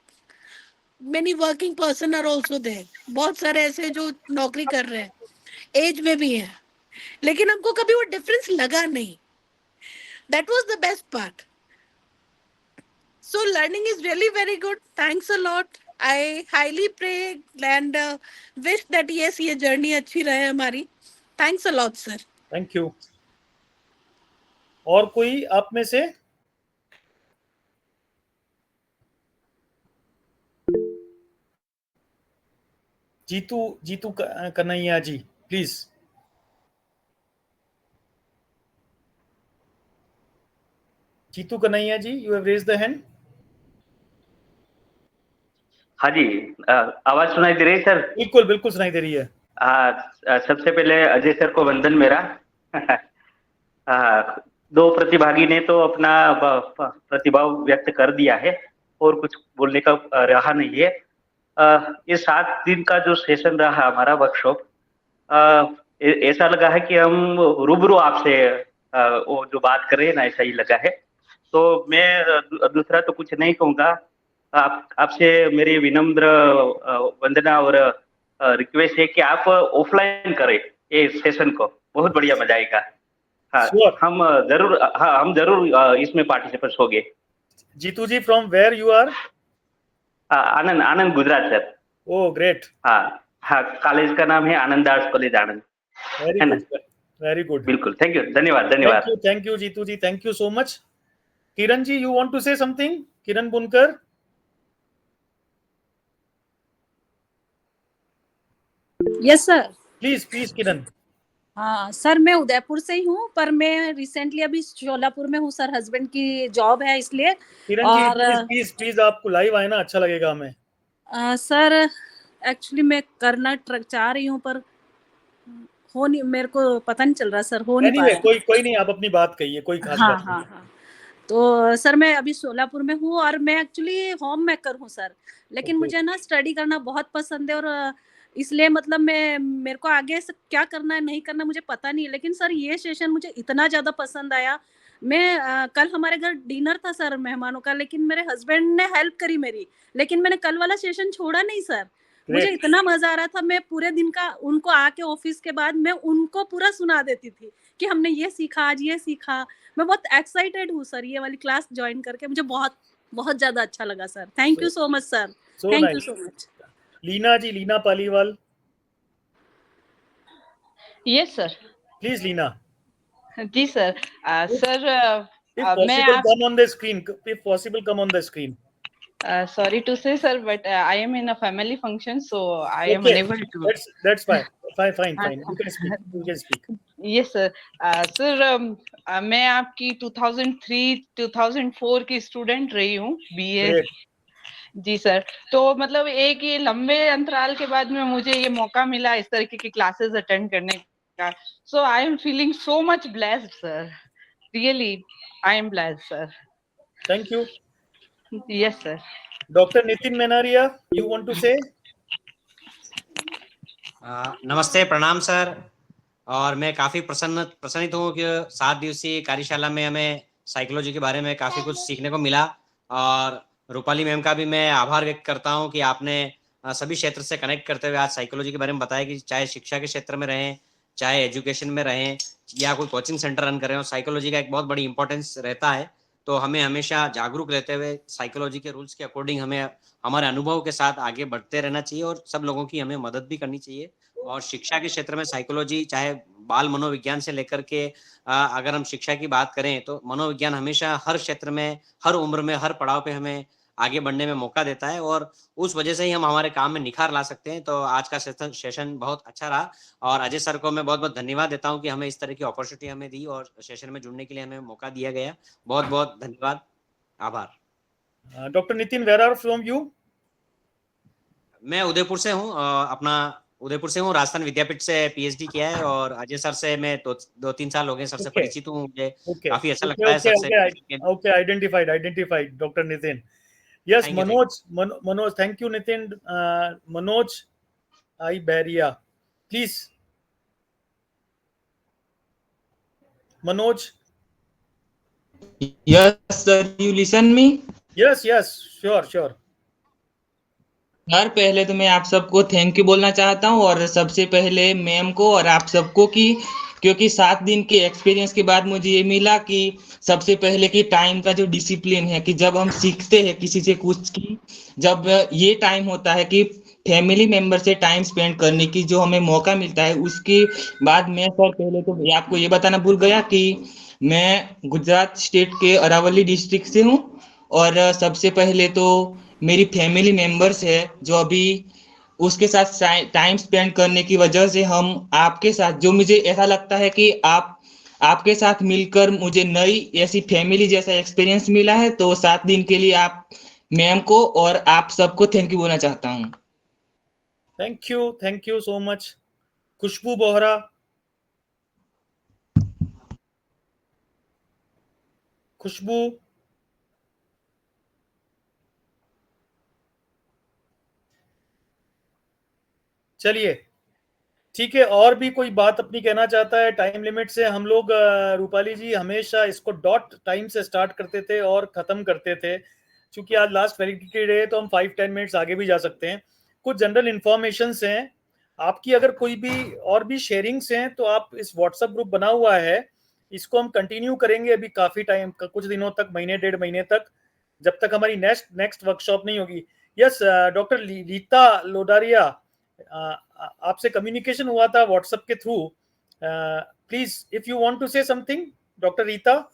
many working person are also there. बहुत सारे ऐसे जो नौकरी कर रहे हैं, as में भी हैं, लेकिन हमको कभी वो डिफरेंस लगा नहीं. That was the best part. So learning is really very good. Thanks a lot. I highly pray and wish that yes, ये journey अच्छी रहे हमारी. Thanks a lot, sir. Thank you. और कोई आप में से? Jeetu Kanhaiya ji, please. Jeetu Kanhaiya ji, you have raised the hand. हाँ जी, आवाज सुनाई दे रही है सर? बिल्कुल बिल्कुल सुनाई दे रही है. सबसे पहले अजय सर को वंदन मेरा. दो प्रतिभागी ने तो अपना प्रतिभाव व्यक्त कर दिया है और कुछ बोलने का रहा नहीं है. ये 7 दिन का जो सेशन रहा हमारा वर्कशॉप, ऐसा लगा है कि हम रूबरू आपसे वो जो बात कर रहे हैं ना, ऐसा ही लगा है. तो मैं दूसरा तो कुछ नहीं कहूँगा. आपसे मेरी विनम्र वंदना और रिक्वेस्ट है कि आप ऑफलाइन करें ये सेशन को, बहुत बढ़िया मजा आएगा. हाँ, हम जरूर इसमें पार्टिसिपेंट्स होंगे. Jeetu ji, from where you are? Anand Gujarat sir. Oh great. हाँ, कॉलेज का नाम है Anand arts college Anand. Very good. बिल्कुल, थैंक यू. धन्यवाद. Thank you Jeetu ji, thank you so much. Kiran ji, you want to say something? Kiran Bunkar. Yes sir. Please Kiran. हाँ सर, मैं उदयपुर से ही हूँ, पर मैं रिसेंटली अभी शोलापुर में हूँ सर. हस्बैंड की जॉब है इसलिए. किरण जी, प्लीज आपको लाइव आए ना, अच्छा लगेगा हमें. सर एक्चुअली मैं करना चाह रही हूँ, पर हो नहीं, मेरे को पता नहीं चल रहा सर, हो नहीं पाया. कोई नहीं, आप अपनी बात कहिए, कोई खास बात नहीं. हाँ. तो सर मैं अभी सोलापुर में हूँ और मैं एक्चुअली होम मेकर हूँ सर. लेकिन मुझे ना स्टडी करना बहुत पसंद है और इसलिए मतलब मेरे को आगे से क्या करना है नहीं करना मुझे पता नहीं. लेकिन सर ये सेशन मुझे इतना ज्यादा पसंद आया. मैं कल हमारे घर डिनर था सर मेहमानों का, लेकिन मेरे हस्बैंड ने हेल्प करी मेरी, लेकिन मैंने कल वाला सेशन छोड़ा नहीं सर. मुझे इतना मजा आ रहा था, मैं पूरे दिन का उनको आके ऑफिस के बाद मैं उनको पूरा सुना देती थी कि हमने ये सीखा, आज ये सीखा. मैं बहुत एक्साइटेड हूँ सर ये वाली क्लास ज्वाइन करके. मुझे बहुत बहुत ज्यादा अच्छा लगा sir. Thank you so much sir. Thank you so much. Leena ji, Leena Paliwal. Yes sir. Please Leena. जी सर. सर मैं come on the screen. If possible, come on the screen. Sorry to say sir, but I am in a family function, so I am unable to. That's fine. Fine. You can speak. Yes sir. Sir मैं आपकी 2003-2004 की student रही हूँ, BA. जी sir. तो मतलब एक ये लंबे अंतराल के बाद में मुझे ये मौका मिला इस तरीके की क्लासेस अटेंड करने का. So I am feeling so much blessed sir. Really, I am blessed sir. Thank you. Yes sir. Dr. Nitin Menaria, you want to say? नमस्ते, प्रणाम सर. और मैं काफी प्रसन्नित हूँ कि 7 दिवसीय कार्यशाला में हमें साइकोलॉजी के बारे में काफी कुछ सीखने को मिला. और रूपाली मैम का भी मैं आभार व्यक्त करता हूँ कि आपने सभी क्षेत्र से कनेक्ट करते हुए आज साइकोलॉजी के बारे में बताया कि चाहे शिक्षा के क्षेत्र में रहें, चाहे एजुकेशन में रहें, या कोई कोचिंग सेंटर रन कर रहे हो, साइकोलॉजी का एक बहुत बड़ी इंपॉर्टेंस रहता है. तो हमें हमेशा जागरूक रहते हुए साइकोलॉजी के रूल्स के अकॉर्डिंग हमें हमारे अनुभव के साथ आगे बढ़ते रहना चाहिए और सब लोगों की हमें मदद भी करनी चाहिए. और शिक्षा के क्षेत्र में साइकोलॉजी, चाहे बाल मनोविज्ञान से लेकर के अगर हम शिक्षा की बात करें तो मनोविज्ञान हमेशा हर क्षेत्र में, हर उम्र में, हर पड़ाव पे हमें आगे बढ़ने में मौका देता है और उस वजह से ही हम हमारे काम में निखार ला सकते हैं. तो आज का सेशन बहुत अच्छा रहा और अजय सर को मैं बहुत बहुत धन्यवाद देता हूं कि हमें इस तरह की अपॉर्चुनिटी हमें दी और सेशन में जुड़ने के लिए हमें मौका दिया गया. बहुत बहुत धन्यवाद, आभार. Doctor Nitin, where are from you? मैं उदयपुर से हूँ. उदयपुर से हूँ, राजस्थान विद्यापीठ से PhD किया है और अजय सर से मैं 2-3 साल हो गए सर से परिचित हूँ. मुझे काफी अच्छा लगता है सर से. Okay, identified doctor Nitin. Yes, Manoj, thank you, Nitin. Manoj I. Baria, please. Manoj. Yes, sir. You listen me? Yes, sure. यार पहले तो मैं आप सबको थैंक यू बोलना चाहता हूँ और सबसे पहले मैम को और आप सबको क्योंकि 7 दिन के एक्सपीरियंस के बाद मुझे ये मिला कि सबसे पहले कि टाइम का जो डिसिप्लिन है, कि जब हम सीखते हैं किसी से कुछ की, जब ये टाइम होता है कि फैमिली मेंबर से टाइम स्पेंड करने की जो हमें मौका मिलता है, उसके बाद मैं सर पहले तो आपको ये बताना भूल गया कि मैं गुजरात स्टेट के अरावली डिस्ट्रिक्ट से हूँ, और सबसे पहले तो मेरी फैमिली मेंबर्स है जो अभी उसके साथ टाइम स्पेंड करने की वजह से हम आपके साथ, जो मुझे ऐसा लगता है कि आपके साथ मिलकर मुझे नई ऐसी फैमिली जैसा एक्सपीरियंस मिला है। तो 7 दिन के लिए आप मैम को और आप सबको थैंक यू बोलना चाहता हूँ। Thank you so much. Khushboo Bohra. Khushboo, चलिए ठीक है। और भी कोई बात अपनी कहना चाहता है? टाइम लिमिट से हम लोग रूपाली जी हमेशा इसको डॉट टाइम से स्टार्ट करते थे और खत्म करते थे। क्योंकि आज लास्ट वैलिडिटी डे है तो हम 5-10 मिनट्स आगे भी जा सकते हैं। कुछ जनरल इंफॉर्मेशंस हैं आपकी, अगर कोई भी और भी शेयरिंग्स हैं तो आप, इस व्हाट्सएप ग्रुप बना हुआ है, इसको हम कंटिन्यू करेंगे अभी काफी टाइम, कुछ दिनों तक, महीने 1.5 महीने तक, जब तक हमारी नेक्स्ट वर्कशॉप नहीं होगी। यस डॉक्टर रीता लोडारिया, आपसे कम्युनिकेशन हुआ था व्हाट्सएप के through. Please if you want to say something, doctor Rita.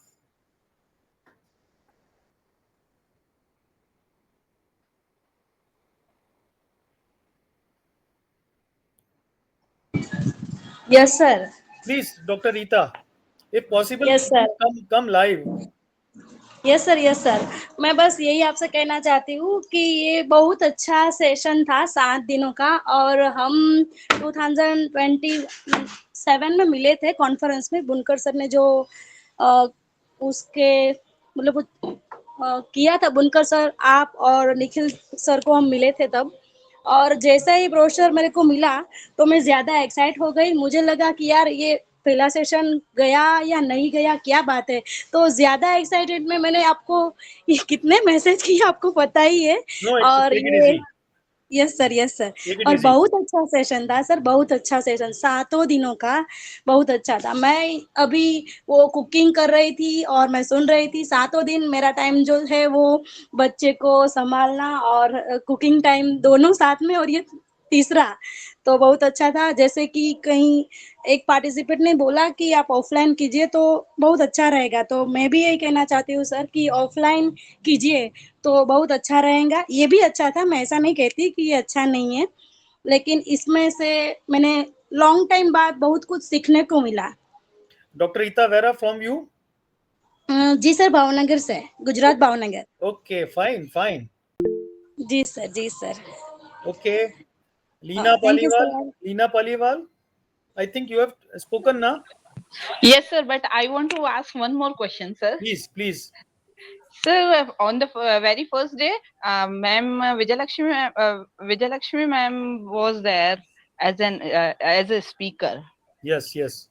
Yes sir. Please doctor Rita, if possible yes sir. Come live. Yes sir. मैं बस यही आपसे कहना चाहती हूँ कि ये बहुत अच्छा सेशन था 7 दिनों का, और हम 2027 में मिले थे कॉन्फ्रेंस में। बुनकर सर ने जो उसके मतलब किया था, बुनकर सर, आप और निखिल सर को हम मिले थे तब। और जैसा ही ब्रोशर मेरे को मिला तो मैं ज्यादा एक्साइट हो गई। मुझे लगा कि यार ये पहला सेशन गया या नहीं गया, क्या बात है। तो ज्यादा एक्साइटेड में मैंने आपको ये कितने मैसेज किए आपको पता ही है। और ये यस सर। और बहुत अच्छा सेशन था सर, बहुत अच्छा सेशन, 7 दिनों का बहुत अच्छा था। मैं अभी वो कुकिंग कर रही थी और मैं सुन रही थी। 7 दिन मेरा टाइम जो है वो बच्चे को संभालना और कुकिंग टाइम दोनों साथ में, और ये तीसरा तो बहुत अच्छा था। जैसे कि कहीं एक पार्टिसिपेंट ने बोला कि आप ऑफलाइन कीजिए तो बहुत अच्छा रहेगा, तो मैं भी यही कहना चाहती हूँ सर कि ऑफलाइन कीजिए तो बहुत अच्छा रहेगा। ये भी अच्छा था, मैं ऐसा नहीं कहती कि ये अच्छा नहीं है, लेकिन इसमें से मैंने लॉन्ग टाइम बाद बहुत कुछ सीखने को मिला। Doctor Rita Vera from you? जी सर, भावनगर से, गुजरात भावनगर। Okay, fine. जी sir. Okay, Leena thank you Paliwal, I think you have spoken now. Yes sir, but I want to ask one more question sir. Please. Sir, on the very first day, ma'am Vijayalakshmi ma'am was there as a speaker. Yes. Yes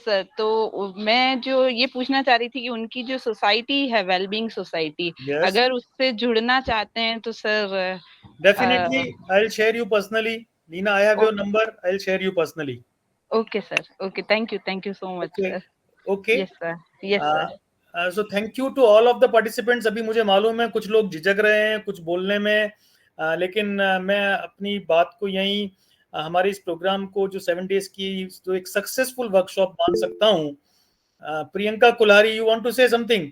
sir. तो मैं जो ये पूछना चाह रही थी कि उनकी जो सोसाइटी है, वेलबींग सोसाइटी, अगर उससे जुड़ना चाहते हैं तो sir definitely I will share you personally. Leena, I have your number, I will share you personally. Okay sir, okay, thank you so much sir. Okay, yes sir. So thank you to all of the participants. अभी मुझे मालूम है कुछ लोग झिझक रहे हैं कुछ बोलने में, लेकिन मैं अपनी बात को यहीं हमारे इस प्रोग्राम को जो 7 डेज की जो एक सक्सेसफुल वर्कशॉप मान सकता हूँ। Priyanka Kulhari, you want to say something?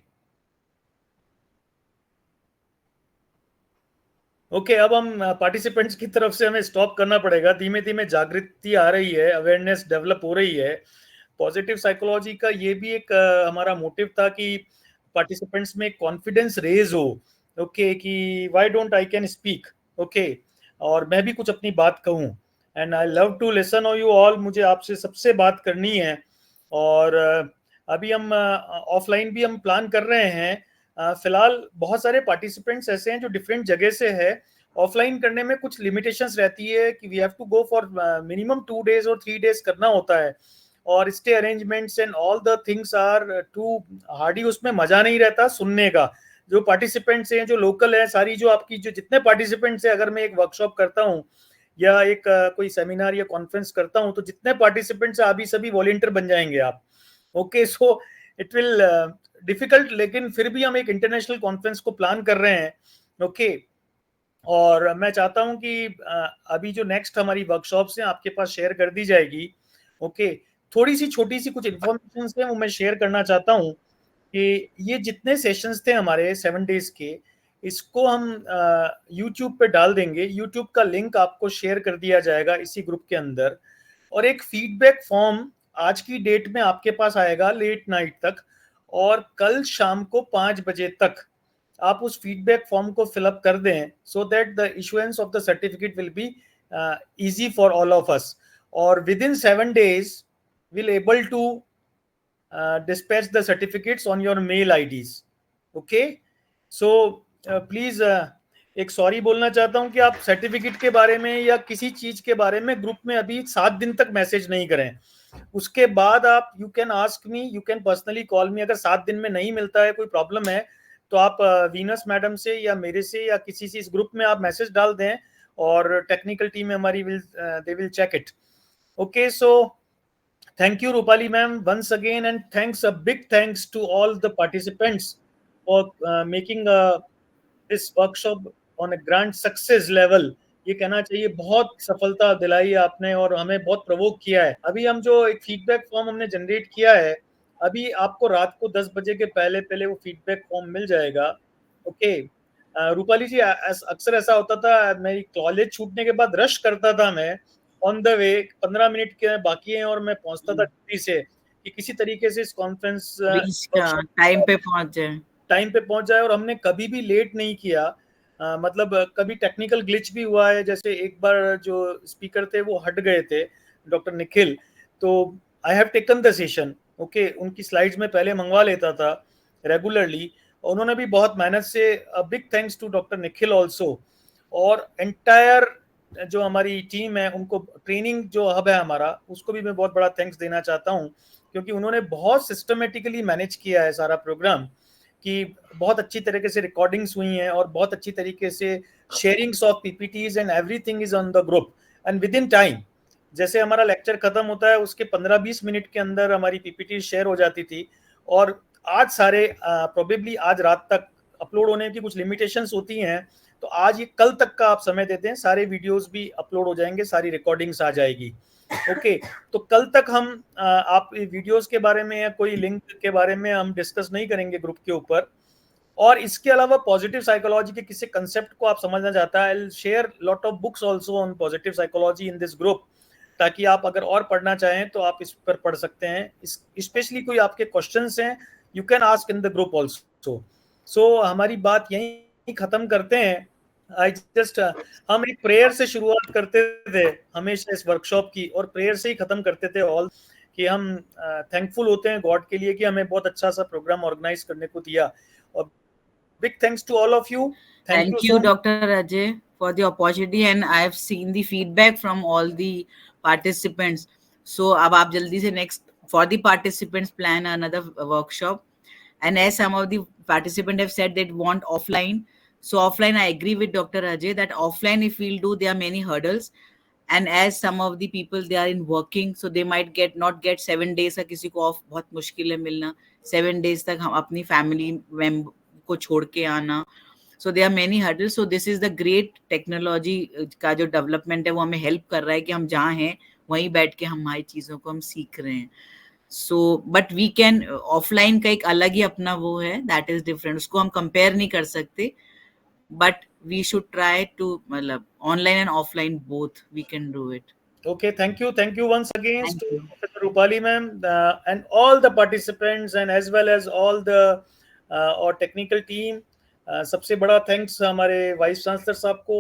Okay, अब हम पार्टिसिपेंट्स की तरफ से हमें स्टॉप करना पड़ेगा। धीमे धीमे जागृति आ रही है, अवेयरनेस डेवलप हो रही है। पॉजिटिव साइकोलॉजी का ये भी एक हमारा मोटिव था कि पार्टिसिपेंट्स में कॉन्फिडेंस रेज हो, ओके, कि why don't I can speak, okay, और मैं भी कुछ अपनी बात कहूँ। And I love to listen on you all. मुझे आपसे सबसे बात करनी है, और अभी हम ऑफलाइन भी हम प्लान कर रहे हैं। फिलहाल बहुत सारे पार्टिसिपेंट्स ऐसे हैं जो डिफरेंट जगह से है। ऑफलाइन करने में कुछ लिमिटेशंस रहती है कि we have to go for minimum 2 days और 3 days करना होता है, और stay arrangements and all the things are too hardy. उसमें मजा नहीं रहता सुनने का। जो पार्टिसिपेंट्स हैं, जो लोकल है, सारी जो आपकी जो जितने पार्टिसिपेंट्स हैं, अगर मैं एक वर्कशॉप करता हूँ, या एक कोई सेमिनार या कॉन्फ्रेंस करता हूं तो जितने पार्टिसिपेंट्स अभी सभी वॉलंटियर बन जाएंगे आप। Okay, so it will difficult, लेकिन फिर भी हम एक इंटरनेशनल कॉन्फ्रेंस को प्लान कर रहे हैं। ओके, और मैं चाहता हूं कि अभी जो नेक्स्ट हमारी वर्कशॉप्स हैं आपके पास शेयर कर दी जाएगी। ओके, थोड़ी सी छोटी सी कुछ इन्फॉर्मेशन है वो मैं शेयर करना चाहता हूं कि ये जितने सेशंस थे हमारे 7 डेज के, इसको हम YouTube पे डाल देंगे। YouTube का लिंक आपको शेयर कर दिया जाएगा इसी ग्रुप के अंदर, और एक फीडबैक फॉर्म आज की डेट में आपके पास आएगा लेट नाइट तक, और कल शाम को 5 बजे तक आप उस फीडबैक फॉर्म को फिलअप कर दें, so that the issuance of the certificate will be easy for all of us, और within 7 days will able to dispatch the certificates on your mail IDs. Okay, so please एक sorry बोलना चाहता हूं कि आप certificate के बारे में या किसी चीज के बारे में ग्रुप में अभी 7 दिन तक मैसेज नहीं करें। उसके बाद आप you can ask me, you can personally call मी। अगर 7 दिन में नहीं मिलता है, कोई प्रॉब्लम है, तो आप वीनस मैडम से या मेरे से या किसी से इस ग्रुप में आप मैसेज डाल दें, और टेक्निकल टीम हमारी they will check it. Okay, so thank you Rupali ma'am once again, and thanks, a big thanks to all the participants for making this workshop on a grand success level. ये कहना चाहिए बहुत सफलता दिलाई आपने और हमें बहुत प्रोवोक किया है। अभी हम जो एक फीडबैक फॉर्म हमने जनरेट किया है, अभी आपको रात को 10 बजे के पहले पहले वो फीडबैक फॉर्म मिल जाएगा। ओके, रूपाली जी, अक्सर ऐसा होता था, मेरी कॉलेज छूटने के बाद रश करता था मैं ऑन द वे, 15 मिनट के बाकी हैं और मैं पहुंचता था जल्दी से कि किसी तरीके से इस कॉन्फ्रेंस टाइम पे पहुंच जाए, और हमने कभी भी लेट नहीं किया। मतलब कभी टेक्निकल ग्लिच भी हुआ है, जैसे एक बार जो स्पीकर थे वो हट गए थे, डॉक्टर निखिल, तो I have taken the session. Okay, उनकी स्लाइड्स में पहले मंगवा लेता था रेगुलरली, उन्होंने भी बहुत मेहनत से, big thanks to doctor Nikhil also, और एंटायर जो हमारी टीम है, उनको ट्रेनिंग जो हब है हमारा, उसको भी मैं बहुत बड़ा थैंक्स देना चाहता हूं, क्योंकि उन्होंने बहुत सिस्टमेटिकली मैनेज किया है सारा प्रोग्राम, कि बहुत अच्छी तरीके से रिकॉर्डिंग्स हुई हैं और बहुत अच्छी तरीके से sharings of PPTs and everything is on the group and with in time. जैसे हमारा लेक्चर खत्म होता है उसके 15-20 मिनट के अंदर हमारी पीपीटी शेयर हो जाती थी, और आज सारे प्रोबेबली आज रात तक अपलोड होने की कुछ लिमिटेशंस होती हैं, तो आज ये कल तक का आप समय देते हैं, सारे वीडियोस भी अपलोड हो जाएंगे, सारी रिकॉर्डिंग्स आ जाएगी। ओके, तो कल तक हम आप वीडियोस के बारे में या कोई लिंक के बारे में हम डिस्कस नहीं करेंगे ग्रुप के ऊपर। और इसके अलावा पॉजिटिव साइकोलॉजी के किसी कंसेप्ट को आप समझना चाहता है, I will share lot of books also on positive psychology in this group, ताकि आप अगर और पढ़ना चाहें तो आप इस पर पढ़ सकते हैं। स्पेशली कोई आपके क्वेश्चंस हैं, you can ask in the group also. So हमारी बात यहीं खत्म करते हैं। हम एक प्रेयर से शुरुआत करते थे हमेशा इस वर्कशॉप की, और प्रेयर से ही खत्म करते थे ऑल, कि हम थैंकफुल होते हैं गॉड के लिए कि हमें बहुत अच्छा सा प्रोग्राम ऑर्गेनाइज करने को दिया। और big thanks to all of you. Thank you, Dr. Ajay, for the opportunity, and I have seen the feedback from all the participants. So अब आप जल्दी से next for the participants plan another workshop, and as some of the participants have said they want offline, so offline I agree with Dr. Ajay that offline if we'll do, there are many hurdles, and as some of the people they are in working, so they might not get 7 days का किसी को off बहुत मुश्किल है मिलना, 7 days तक हम अपनी family member को छोड़ के आना, so there are many hurdles. So this is the great technology का जो development है वो हमें help कर रहा है कि हम जहाँ हैं वहीं बैठ के हमारी चीजों को हम सीख रहे हैं। So but we can offline का एक अलग ही अपना वो है, that is different, उसको हम compare नहीं कर सकते, but we should try to मतलब online and offline both we can do it. Okay, thank you once again to Professor Rupali ma'am and all the participants, and as well as all the और technical team. सबसे बड़ा thanks हमारे vice chancellor साहब को,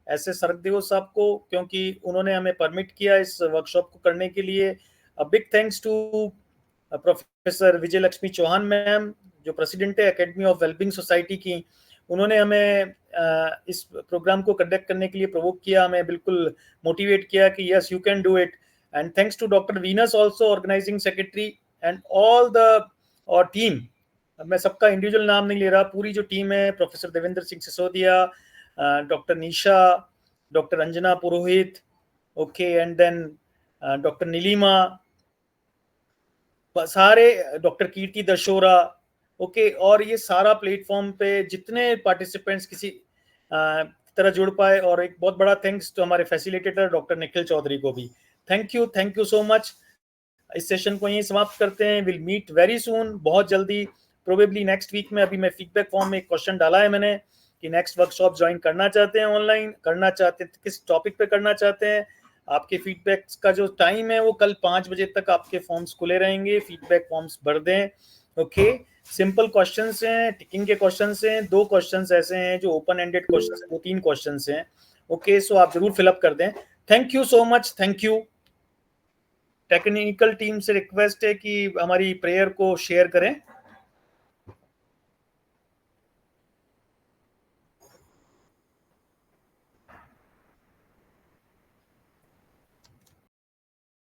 SS. सरकदेव साहब को, क्योंकि उन्होंने हमें परमिट किया इस वर्कशॉप को करने के लिए। Big thanks to professor Vijay Lakshmi Chauhan ma'am, जो प्रेसिडेंट है एकेडमी ऑफ वेलबींग सोसाइटी की, उन्होंने हमें इस प्रोग्राम को कंडक्ट करने के लिए प्रोवोक किया, हमें बिल्कुल मोटिवेट किया कि yes you can do it. And thanks to doctor Venus also, organising secretary, and all the और टीम, मैं सबका इंडिविजुअल नाम नहीं ले रहा, पूरी जो टीम है, professor Devendra Singh Sisodia, doctor Nisha, doctor Anjana Purohit, okay, and then doctor Neelima, सारे, डॉक्टर कीर्ति दशोरा, ओके, और ये सारा प्लेटफॉर्म पे जितने पार्टिसिपेंट्स किसी तरह जुड़ पाए, और एक बहुत बड़ा थैंक्स तो हमारे फैसिलिटेटर डॉक्टर निखिल चौधरी को भी। Thank you so much. इस सेशन को यहीं समाप्त करते हैं। विल मीट वेरी सून, बहुत जल्दी, प्रोबेबली नेक्स्ट वीक में। अभी मैं फीडबैक फॉर्म में एक क्वेश्चन डाला है मैंने कि नेक्स्ट वर्कशॉप ज्वाइन करना चाहते हैं, ऑनलाइन करना चाहते हैं, किस टॉपिक पे करना चाहते हैं। आपके फीडबैक का जो टाइम है वो कल 5 बजे तक आपके फॉर्म्स खुले रहेंगे, फीडबैक फॉर्म्स भर दें, ओके। सिंपल क्वेश्चंस हैं, टिकिंग के क्वेश्चंस हैं, 2 क्वेश्चंस ऐसे हैं जो ओपन एंडेड क्वेश्चंस, 2-3 क्वेश्चंस हैं, ओके। सो आप जरूर फिलअप कर दें। Thank you so much, thank you. Technical team से रिक्वेस्ट है कि हमारी प्रेयर को शेयर करें।